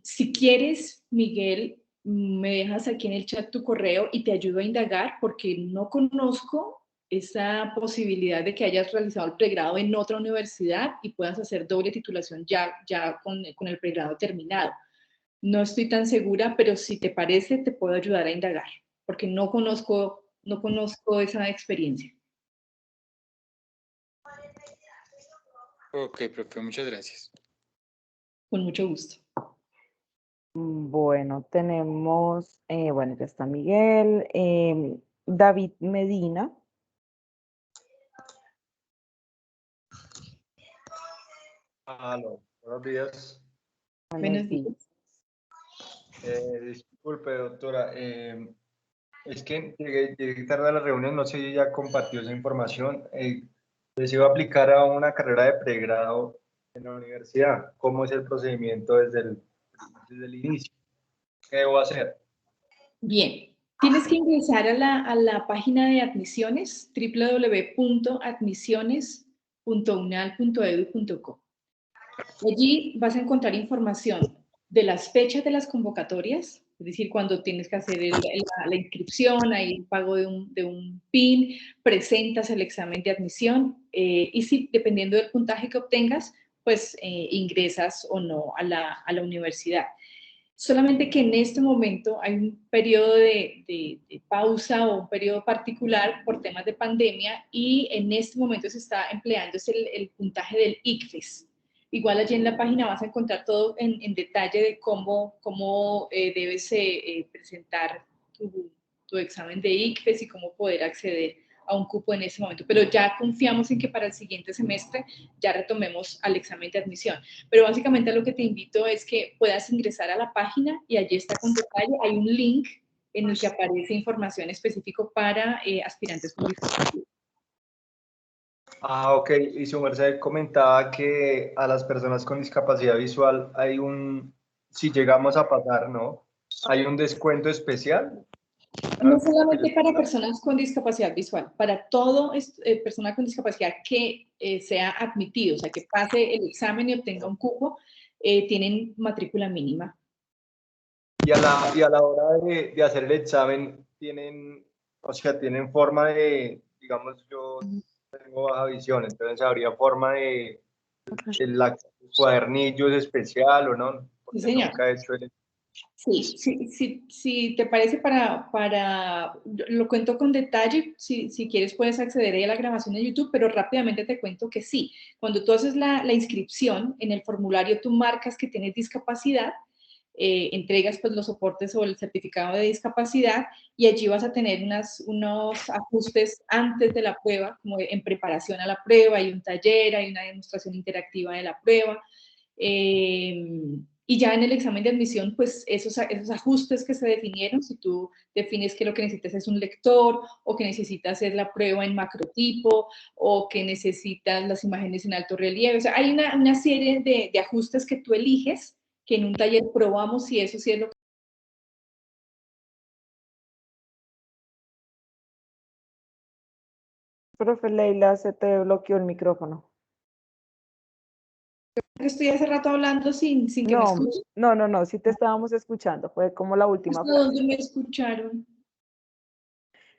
Si quieres, Miguel, me dejas aquí en el chat tu correo y te ayudo a indagar porque no conozco esa posibilidad de que hayas realizado el pregrado en otra universidad y puedas hacer doble titulación ya con el pregrado terminado. No estoy tan segura, pero si te parece, te puedo ayudar a indagar porque no conozco esa experiencia.
Ok, profe, muchas gracias.
Con mucho gusto.
Bueno, tenemos, bueno, ya está Miguel, David Medina.
Aló, buenos días.
Buenos días.
Disculpe, doctora, es que llegué tarde a la reunión, no sé si ya compartió esa información. Les iba a aplicar a una carrera de pregrado en la universidad. ¿Cómo es el procedimiento desde el inicio? ¿Qué debo hacer?
Bien, tienes que ingresar a la página de admisiones, www.admisiones.unal.edu.co. Allí vas a encontrar información de las fechas de las convocatorias, es Es decir, cuando tienes que hacer la inscripción, hay el pago de un PIN, presentas el examen de admisión y si, dependiendo del puntaje que obtengas, pues ingresas o no a la universidad. Solamente que en este momento hay un periodo de pausa o un periodo particular por temas de pandemia y en este momento se está empleando el puntaje del ICFES. Igual allí en la página vas a encontrar todo en detalle de cómo debes presentar tu examen de ICFES y cómo poder acceder a un cupo en ese momento. Pero ya confiamos en que para el siguiente semestre ya retomemos al examen de admisión. Pero básicamente lo que te invito es que puedas ingresar a la página y allí está con detalle. Hay un link en el que aparece información específica para aspirantes con discapacidad.
Ah, ok. Y su merced comentaba que a las personas con discapacidad visual hay si llegamos a pasar, ¿no? ¿Hay un descuento especial?
No solamente para personas con discapacidad visual, para todo persona con discapacidad que sea admitido, o sea, que pase el examen y obtenga un cupo, tienen matrícula mínima.
Y a la hora de hacer el examen, tienen forma de, digamos, yo tengo baja visión, entonces habría forma de cuadernillos especial o no, porque
Sí, señor.
nunca he hecho el...
Sí, te parece lo cuento con detalle, si quieres puedes acceder ahí a la grabación de YouTube, pero rápidamente te cuento que sí, cuando tú haces la inscripción, en el formulario tú marcas que tienes discapacidad, entregas pues los soportes o el certificado de discapacidad y allí vas a tener unos ajustes antes de la prueba, como en preparación a la prueba, hay un taller, hay una demostración interactiva de la prueba, y ya en el examen de admisión, pues esos ajustes que se definieron, si tú defines que lo que necesitas es un lector o que necesitas hacer la prueba en macrotipo o que necesitas las imágenes en alto relieve, o sea, hay una serie de ajustes que tú eliges que en un taller probamos si eso sí es lo que...
Profe Leila, se te bloqueó el micrófono.
Estoy hace rato hablando sin que me escuchen.
No, sí te estábamos escuchando, fue como la última frase.
¿Dónde me escucharon?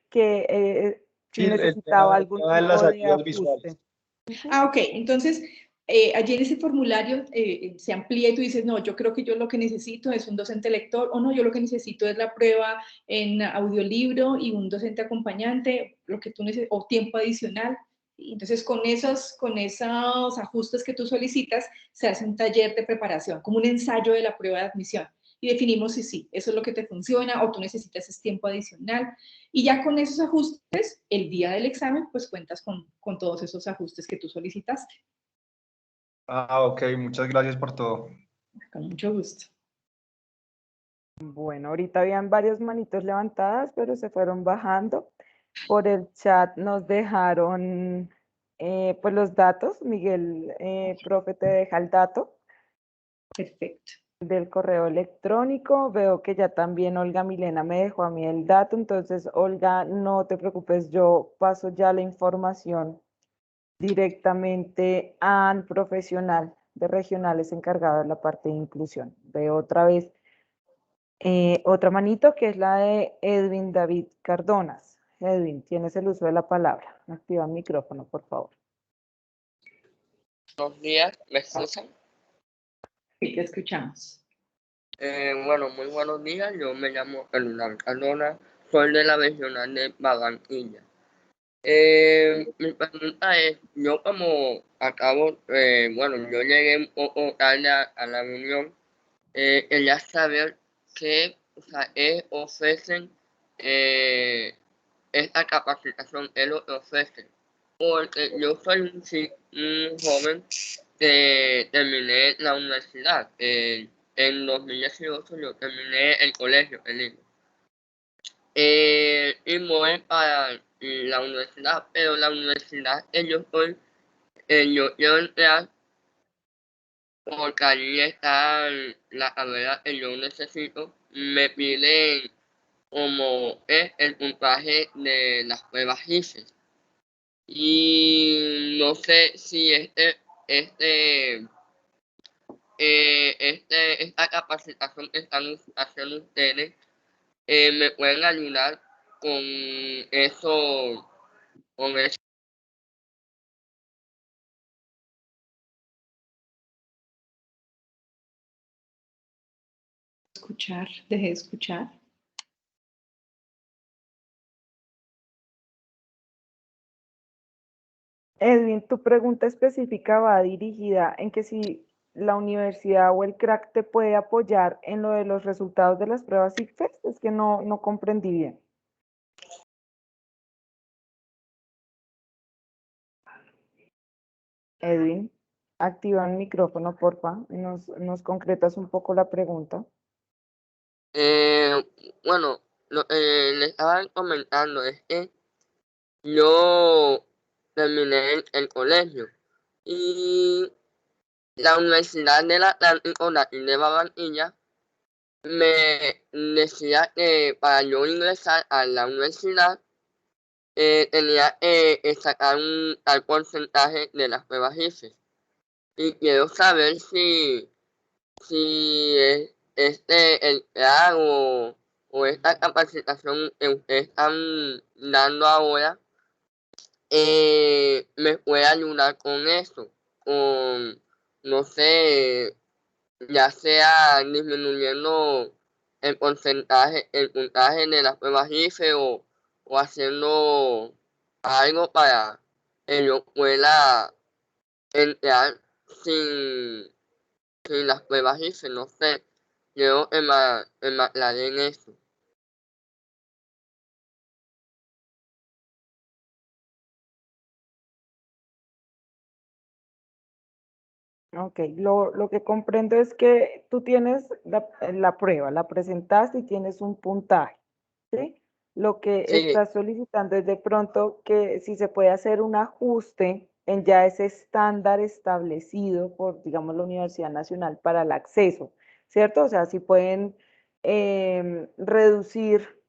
Que si
sí,
necesitaba algún
tema de
tipo
las
de
ayudas
ajuste.
visuales.
Ah, ok, entonces allí en ese formulario se amplía y tú dices, no, yo creo que yo lo que necesito es un docente lector, o no, yo lo que necesito es la prueba en audiolibro y un docente acompañante, lo que tú necesitas, o tiempo adicional. Entonces, con esos ajustes que tú solicitas, se hace un taller de preparación, como un ensayo de la prueba de admisión. Y definimos si sí, eso es lo que te funciona o tú necesitas ese tiempo adicional. Y ya con esos ajustes, el día del examen, pues cuentas con todos esos ajustes que tú solicitaste.
Ah, ok, muchas gracias por todo.
Con mucho gusto.
Bueno, ahorita habían varias manitos levantadas, pero se fueron bajando. Por el chat nos dejaron pues los datos. Miguel, profe, te deja el dato.
Perfecto.
Del correo electrónico. Veo que ya también Olga Milena me dejó a mí el dato. Entonces, Olga, no te preocupes, yo paso ya la información directamente al profesional de regionales encargado de la parte de inclusión. Veo otra vez otra manito que es la de Edwin David Cardonas. Edwin, tienes el uso de la palabra. Activa el micrófono, por favor.
Buenos días, ¿me escuchan?
Sí, te escuchamos.
Bueno, muy buenos días, yo me llamo Edwin Cardona, soy de la regional de Barranquilla. Mi pregunta es, yo como acabo, yo llegué un poco tarde a la reunión, quería saber qué ofrecen esta capacitación, es lo que ofrecen, porque yo soy un joven que terminé la universidad, en 2018 yo terminé el colegio, el libro. Y voy para la universidad, pero la universidad que yo quiero entrar porque allí está la carrera que yo necesito, me piden como es el puntaje de las pruebas ICFES. Y no sé si esta capacitación que están haciendo ustedes me pueden ayudar con eso, con eso.
Escuchar, dejé de escuchar.
Edwin, tu pregunta específica va dirigida en que si la universidad o el CRAC te puede apoyar en lo de los resultados de las pruebas ICFES. Es que no comprendí bien. Edwin, activa el micrófono, porfa, y nos concretas un poco la pregunta.
Bueno, lo que le estaba comentando es que yo terminé el colegio y la Universidad del Atlántico de aquí de Barranquilla me decía que para yo ingresar a la universidad tenía que sacar un tal porcentaje de las pruebas ICFES. Y quiero saber si el CRAC o esta capacitación que ustedes están dando ahora me puede ayudar con eso, con, no sé, ya sea disminuyendo el puntaje de las pruebas IFE o haciendo algo para que yo pueda entrar sin las pruebas IFE, no sé, yo me aclaré en eso.
Ok, lo que comprendo es que tú tienes la prueba, la presentaste y tienes un puntaje, ¿sí? Lo que
Sí.
estás solicitando es de pronto que si se puede hacer un ajuste en ya ese estándar establecido por, digamos, la Universidad Nacional para el acceso, ¿cierto? O sea, si pueden reducir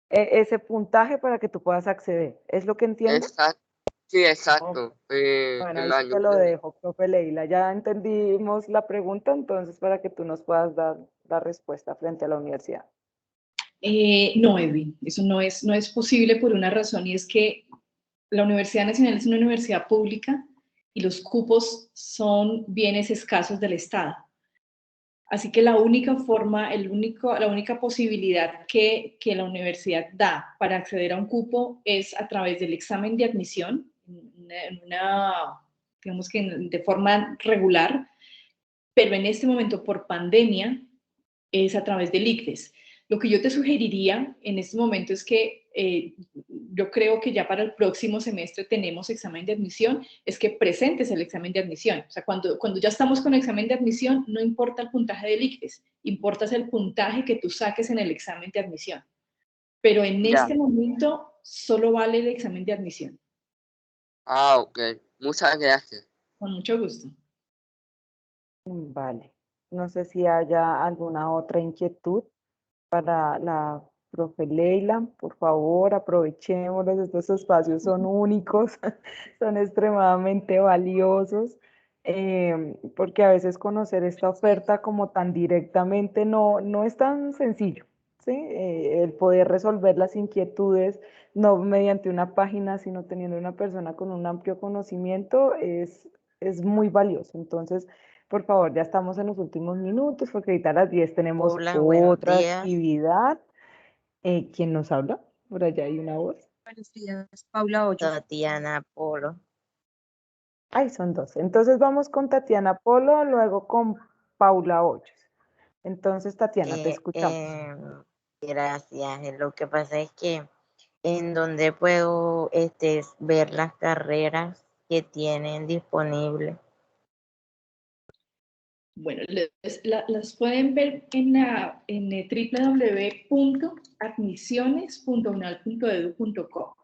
ese puntaje para que tú puedas acceder. ¿Es lo que entiendo?
Exacto. Sí, exacto.
Bueno,
Que
ahí
me
sí te lo
ayuden.
dejo, profe Leila. Ya entendimos la pregunta, entonces para que tú nos puedas dar la respuesta frente a la universidad.
No, Edwin, eso no es posible por una razón, y es que la Universidad Nacional es una universidad pública y los cupos son bienes escasos del Estado. Así que la única forma, la única posibilidad que la universidad da para acceder a un cupo es a través del examen de admisión, digamos que de forma regular, pero en este momento por pandemia es a través del ICFES. Lo que yo te sugeriría en este momento es que yo creo que ya para el próximo semestre tenemos examen de admisión, es que presentes el examen de admisión. O sea, cuando ya estamos con el examen de admisión, no importa el puntaje del ICFES, importa el puntaje que tú saques en el examen de admisión. Pero en este momento solo vale el examen de admisión.
Ah, ok. Muchas gracias.
Con mucho gusto.
Vale. No sé si haya alguna otra inquietud para la profe Leila. Por favor, aprovechémoslos. Estos espacios son únicos, son extremadamente valiosos, porque a veces conocer esta oferta como tan directamente no es tan sencillo, ¿sí? El poder resolver las inquietudes, no mediante una página, sino teniendo una persona con un amplio conocimiento, es muy valioso. Entonces, por favor, ya estamos en los últimos minutos, porque ahorita a las 10 tenemos
Hola, buenos
otra
días.
actividad. ¿Quién nos habla? Por allá hay una voz.
Buenos días, Paula Hoyos. Tatiana Polo.
Ay, son dos. Entonces vamos con Tatiana Polo, luego con Paula Hoyos. Entonces, Tatiana, te escuchamos.
Gracias. Lo que pasa es que en donde puedo ver las carreras que tienen disponibles.
Bueno, las pueden ver en www.admisiones.unal.edu.co.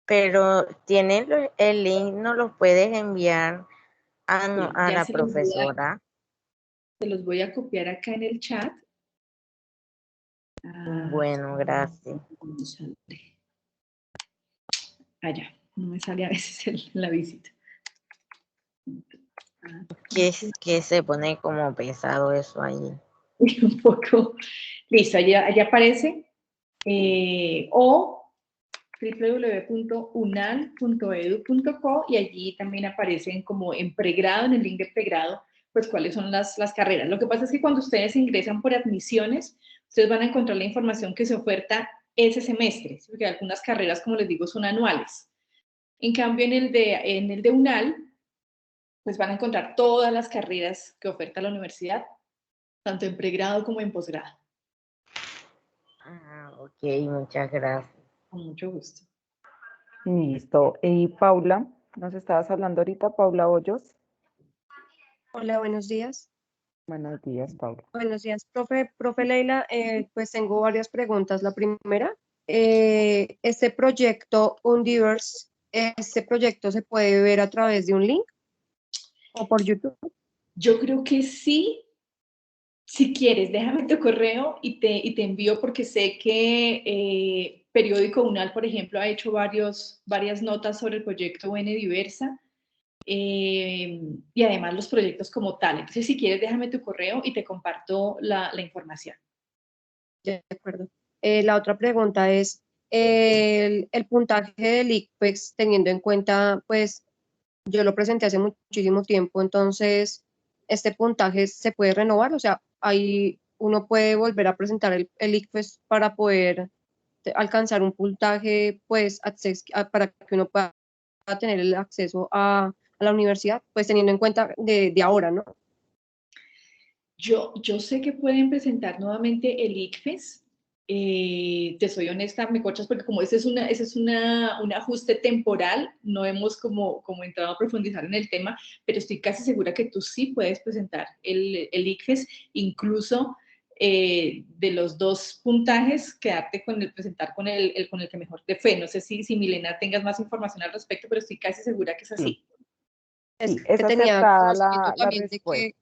Pero tienen el link, ¿no los puedes enviar a la profesora?
Se los voy a copiar acá en el chat.
Bueno, gracias.
Allá. No me sale a veces la visita.
Que se pone como pesado eso ahí.
Un poco. Listo, allá aparece. O www.unal.edu.co y allí también aparecen como en pregrado, en el link de pregrado, pues cuáles son las carreras. Lo que pasa es que cuando ustedes ingresan por admisiones, ustedes van a encontrar la información que se oferta ese semestre, porque algunas carreras, como les digo, son anuales. En cambio, en el de UNAL, pues van a encontrar todas las carreras que oferta la universidad, tanto en pregrado como en posgrado.
Ah, ok, muchas gracias.
Con mucho gusto.
Listo. Y Paula, nos estabas hablando ahorita, Paula Hoyos.
Hola, buenos días.
Buenos días, Paula.
Buenos días, profe Leila. Pues tengo varias preguntas. La primera, este proyecto Undiverse, ¿este proyecto se puede ver a través de un link o por YouTube?
Yo creo que sí. Si quieres, déjame tu correo y te envío, porque sé que Periódico UNAL, por ejemplo, ha hecho varias notas sobre el proyecto UN Diversa, y además los proyectos como tal. Entonces, si quieres, déjame tu correo y te comparto la información.
De acuerdo. La otra pregunta es, el puntaje del ICFES, teniendo en cuenta, pues, yo lo presenté hace muchísimo tiempo, entonces, ¿este puntaje se puede renovar? O sea, ahí uno puede volver a presentar el ICFES para poder alcanzar un puntaje, pues, para que uno pueda tener el acceso a la universidad, pues, teniendo en cuenta de ahora, ¿no?
Yo sé que pueden presentar nuevamente el ICFES. Te soy honesta, me corchas, porque como ese es un ajuste temporal, no hemos como entrado a profundizar en el tema, pero estoy casi segura que tú sí puedes presentar el ICFES, incluso de los dos puntajes, quedarte con presentar con el que mejor te fue. No sé si Milena tengas más información al respecto, pero estoy casi segura que es así.
Sí, es acertada la respuesta.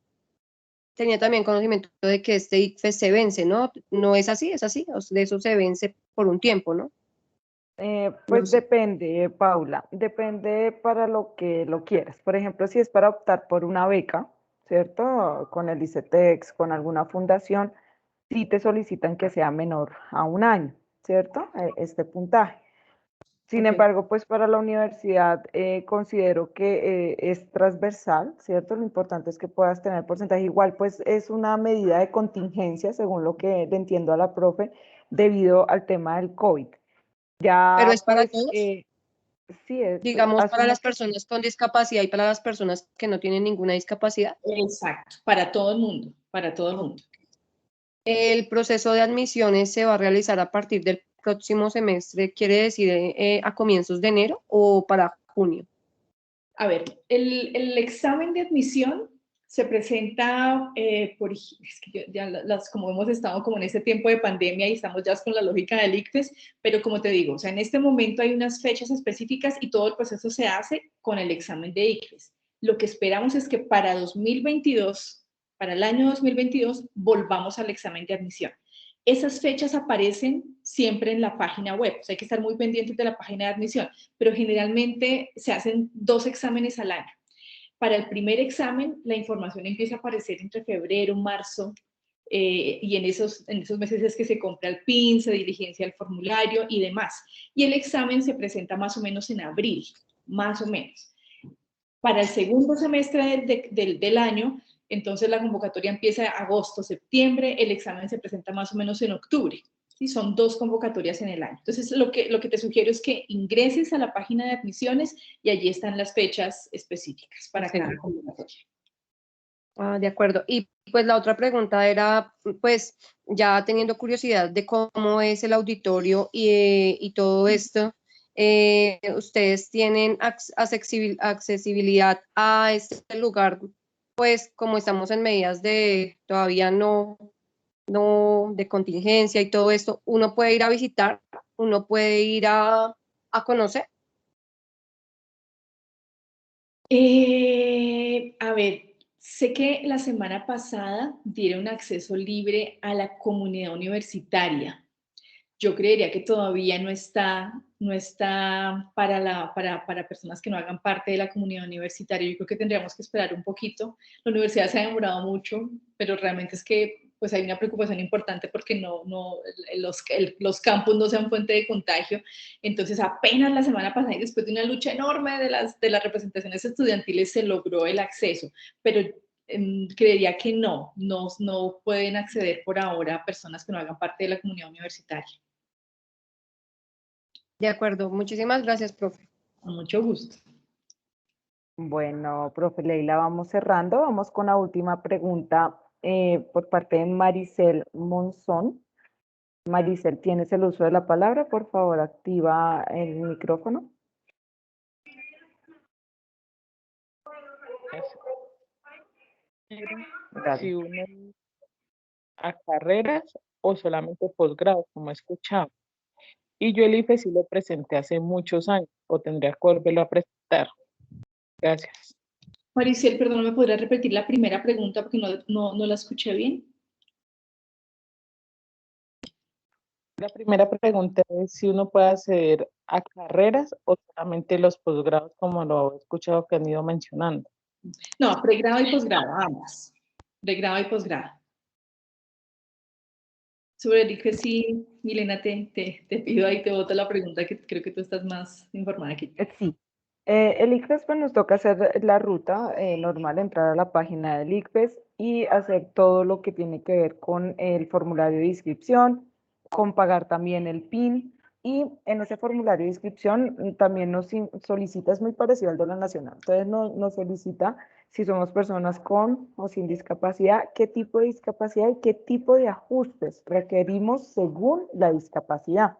Tenía también conocimiento de que este ICFES se vence, ¿no? ¿No es así? ¿Es así? O sea, de eso se vence por un tiempo, ¿no?
Pues
No sé.
depende, Paula, depende para lo que lo quieras. Por ejemplo, si es para optar por una beca, ¿cierto? Con el ICETEX, con alguna fundación, sí te solicitan que sea menor a un año, ¿cierto? Este puntaje. Sin embargo, pues para la universidad considero que es transversal, ¿cierto? Lo importante es que puedas tener porcentaje. Igual, pues es una medida de contingencia, según lo que le entiendo a la profe, debido al tema del COVID. Ya,
¿Pero es para
pues,
todos?
sí,
Digamos, para
asumo
las
que
personas con discapacidad y para las personas que no tienen ninguna discapacidad.
Exacto, para todo el mundo, para todo el mundo.
El proceso de admisiones se va a realizar a partir del próximo semestre, quiere decir a comienzos de enero o para junio.
A ver, el examen de admisión se presenta es que como hemos estado como en ese tiempo de pandemia y estamos ya con la lógica del ICFES, pero como te digo, o sea, en este momento hay unas fechas específicas y todo el proceso se hace con el examen de ICFES. Lo que esperamos es que para 2022, para el año 2022, volvamos al examen de admisión. Esas fechas aparecen siempre en la página web, o sea, hay que estar muy pendientes de la página de admisión, pero generalmente se hacen 2 exámenes al año. Para el primer examen, la información empieza a aparecer entre febrero, marzo, y en esos meses es que se compra el PIN, se diligencia el formulario y demás. Y el examen se presenta más o menos en abril, más o menos. Para el segundo semestre del año, entonces la convocatoria empieza en agosto, septiembre, el examen se presenta más o menos en octubre. ¿Sí? Son 2 convocatorias en el año. Entonces, lo que te sugiero es que ingreses a la página de admisiones y allí están las fechas específicas para cada convocatoria.
Ah, de acuerdo. Y pues la otra pregunta era, pues ya teniendo curiosidad de cómo es el auditorio y todo esto, ¿ustedes tienen accesibilidad a este lugar? Pues como estamos en medidas de todavía no de contingencia y todo esto, uno puede ir a visitar, uno puede ir a conocer.
A ver, sé que la semana pasada dieron acceso libre a la comunidad universitaria, yo creería que todavía no está para personas que no hagan parte de la comunidad universitaria. Yo creo que tendríamos que esperar un poquito. La universidad se ha demorado mucho, pero realmente es que pues hay una preocupación importante porque los campus no sean fuente de contagio. Entonces apenas la semana pasada y después de una lucha enorme de las representaciones estudiantiles se logró el acceso, pero creería que no pueden acceder por ahora a personas que no hagan parte de la comunidad universitaria.
De acuerdo, muchísimas gracias, profe.
Con mucho gusto.
Bueno, profe Leila, vamos cerrando. Vamos con la última pregunta por parte de Maricel Monzón. Maricel, ¿tienes el uso de la palabra? Por favor, activa el micrófono.
Si uno a carreras o solamente posgrado, como he escuchado. Y yo el IFE sí lo presenté hace muchos años, o tendría que volverlo a presentar. Gracias.
Maricel, perdón, ¿me podría repetir la primera pregunta porque no la escuché bien?
La primera pregunta es si uno puede acceder a carreras o solamente los posgrados, como lo he escuchado que han ido mencionando.
No, pregrado y posgrado, ambas. Pregrado y posgrado. Sobre el IFE, sí, Milena, te pido ahí, te boto la pregunta que creo que tú estás más informada que yo.
Sí. El ICFES, pues nos toca hacer la ruta normal, entrar a la página del ICFES y hacer todo lo que tiene que ver con el formulario de inscripción, con pagar también el PIN, y en ese formulario de inscripción también nos solicita, es muy parecido al de la nacional, entonces nos solicita si somos personas con o sin discapacidad, qué tipo de discapacidad y qué tipo de ajustes requerimos según la discapacidad.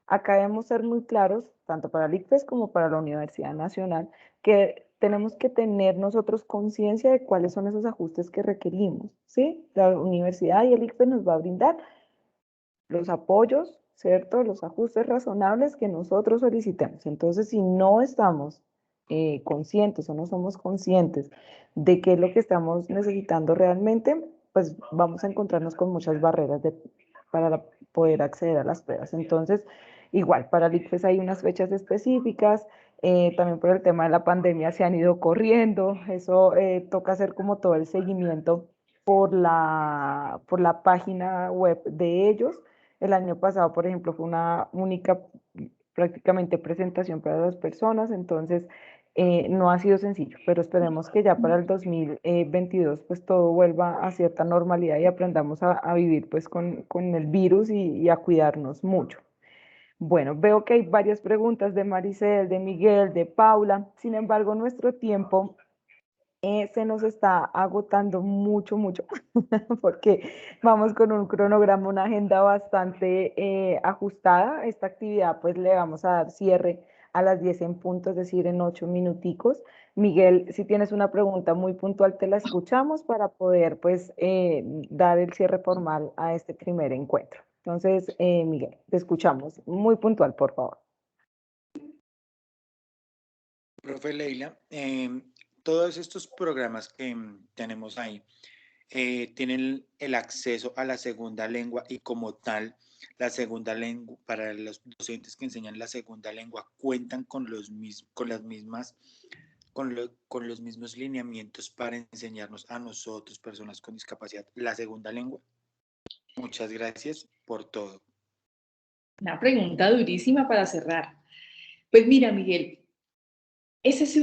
Acá debemos ser muy claros, tanto para el ICFES como para la Universidad Nacional, que tenemos que tener nosotros conciencia de cuáles son esos ajustes que requerimos, ¿sí? La universidad y el ICFES nos va a brindar los apoyos, ¿cierto? Los ajustes razonables que nosotros solicitemos. Entonces, si no estamos conscientes o no somos conscientes de qué es lo que estamos necesitando realmente, pues vamos a encontrarnos con muchas barreras para poder acceder a las pruebas. Entonces, igual, para el ICFES hay unas fechas específicas, también por el tema de la pandemia se han ido corriendo, eso toca hacer como todo el seguimiento por la página web de ellos. El año pasado, por ejemplo, fue una única prácticamente presentación para 2 personas, entonces no ha sido sencillo, pero esperemos que ya para el 2022 pues todo vuelva a cierta normalidad y aprendamos a vivir pues con el virus y a cuidarnos mucho. Bueno, veo que hay varias preguntas de Maricel, de Miguel, de Paula, sin embargo nuestro tiempo se nos está agotando mucho, porque vamos con un cronograma, una agenda bastante ajustada. Esta actividad pues le vamos a dar cierre a las 10 en punto, es decir, en 8 minuticos. Miguel, si tienes una pregunta muy puntual, te la escuchamos para poder pues dar el cierre formal a este primer encuentro. Entonces, Miguel, te escuchamos. Muy puntual, por favor.
Profe Leila, todos estos programas que tenemos ahí tienen el acceso a la segunda lengua y como tal, la segunda lengua, para los docentes que enseñan la segunda lengua, cuentan con los mismos lineamientos para enseñarnos a nosotros, personas con discapacidad, la segunda lengua. Muchas gracias por todo.
Una pregunta durísima para cerrar. Pues mira, Miguel, ese es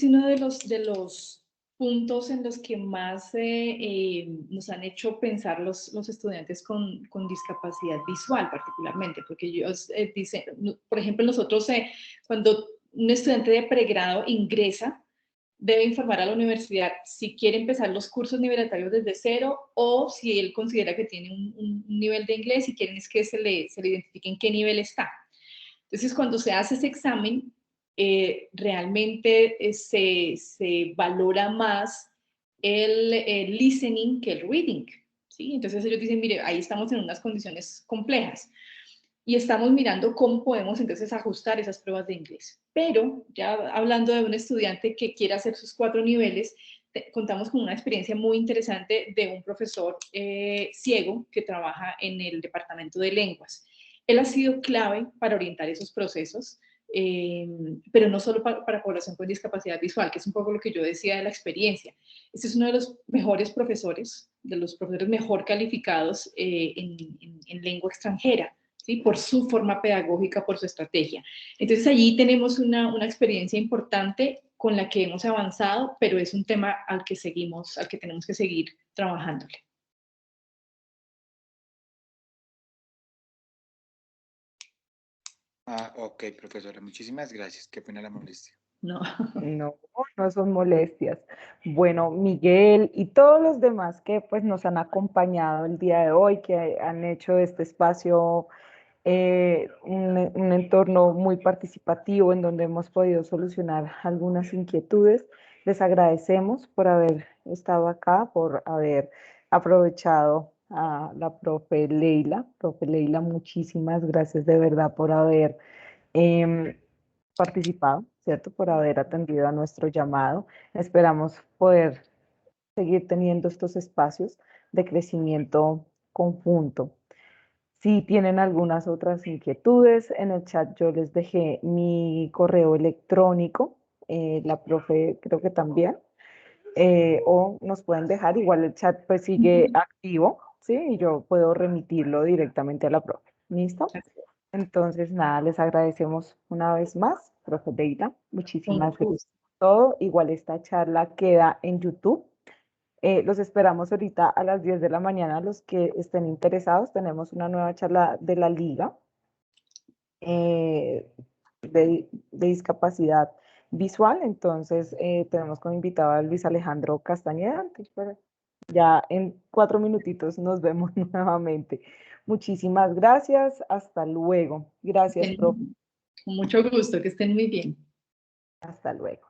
uno de los puntos en los que más nos han hecho pensar los estudiantes con discapacidad visual particularmente, porque ellos dicen, por ejemplo, nosotros cuando un estudiante de pregrado ingresa, debe informar a la universidad si quiere empezar los cursos nivelatarios desde cero o si él considera que tiene un nivel de inglés y quieren es que se le identifique en qué nivel está. Entonces, cuando se hace ese examen, realmente se valora más el listening que el reading, ¿sí? Entonces ellos dicen, mire, ahí estamos en unas condiciones complejas y estamos mirando cómo podemos entonces ajustar esas pruebas de inglés. Pero ya hablando de un estudiante que quiere hacer sus 4 niveles, contamos con una experiencia muy interesante de un profesor ciego que trabaja en el departamento de lenguas. Él ha sido clave para orientar esos procesos, pero no solo para población con discapacidad visual, que es un poco lo que yo decía de la experiencia. Este es uno de los mejores profesores, de los profesores mejor calificados en lengua extranjera, ¿sí? Por su forma pedagógica, por su estrategia. Entonces allí tenemos una experiencia importante con la que hemos avanzado, pero es un tema al que tenemos que seguir trabajándole.
Ok, profesora, muchísimas gracias. Qué pena la molestia.
No.
No son molestias. Bueno, Miguel y todos los demás que pues nos han acompañado el día de hoy, que han hecho de este espacio un entorno muy participativo en donde hemos podido solucionar algunas inquietudes. Les agradecemos por haber estado acá, por haber aprovechado a la profe Leila. Profe Leila, muchísimas gracias de verdad por haber participado, ¿cierto? Por haber atendido a nuestro llamado. Esperamos poder seguir teniendo estos espacios de crecimiento conjunto. Si tienen algunas otras inquietudes, en el chat yo les dejé mi correo electrónico, la profe creo que también, o nos pueden dejar, igual el chat pues sigue activo, ¿sí? Y yo puedo remitirlo directamente a la profe. ¿Listo? Entonces, nada, les agradecemos una vez más, profe Leila, muchísimas gracias por todo. Igual esta charla queda en YouTube. Los esperamos ahorita a las 10 de la mañana, los que estén interesados. Tenemos una nueva charla de la Liga de discapacidad visual. Entonces, tenemos como invitado a Luis Alejandro Castañeda. Ya en 4 minutitos nos vemos nuevamente. Muchísimas gracias. Hasta luego. Gracias, profe.
Con mucho gusto, que estén muy bien.
Hasta luego.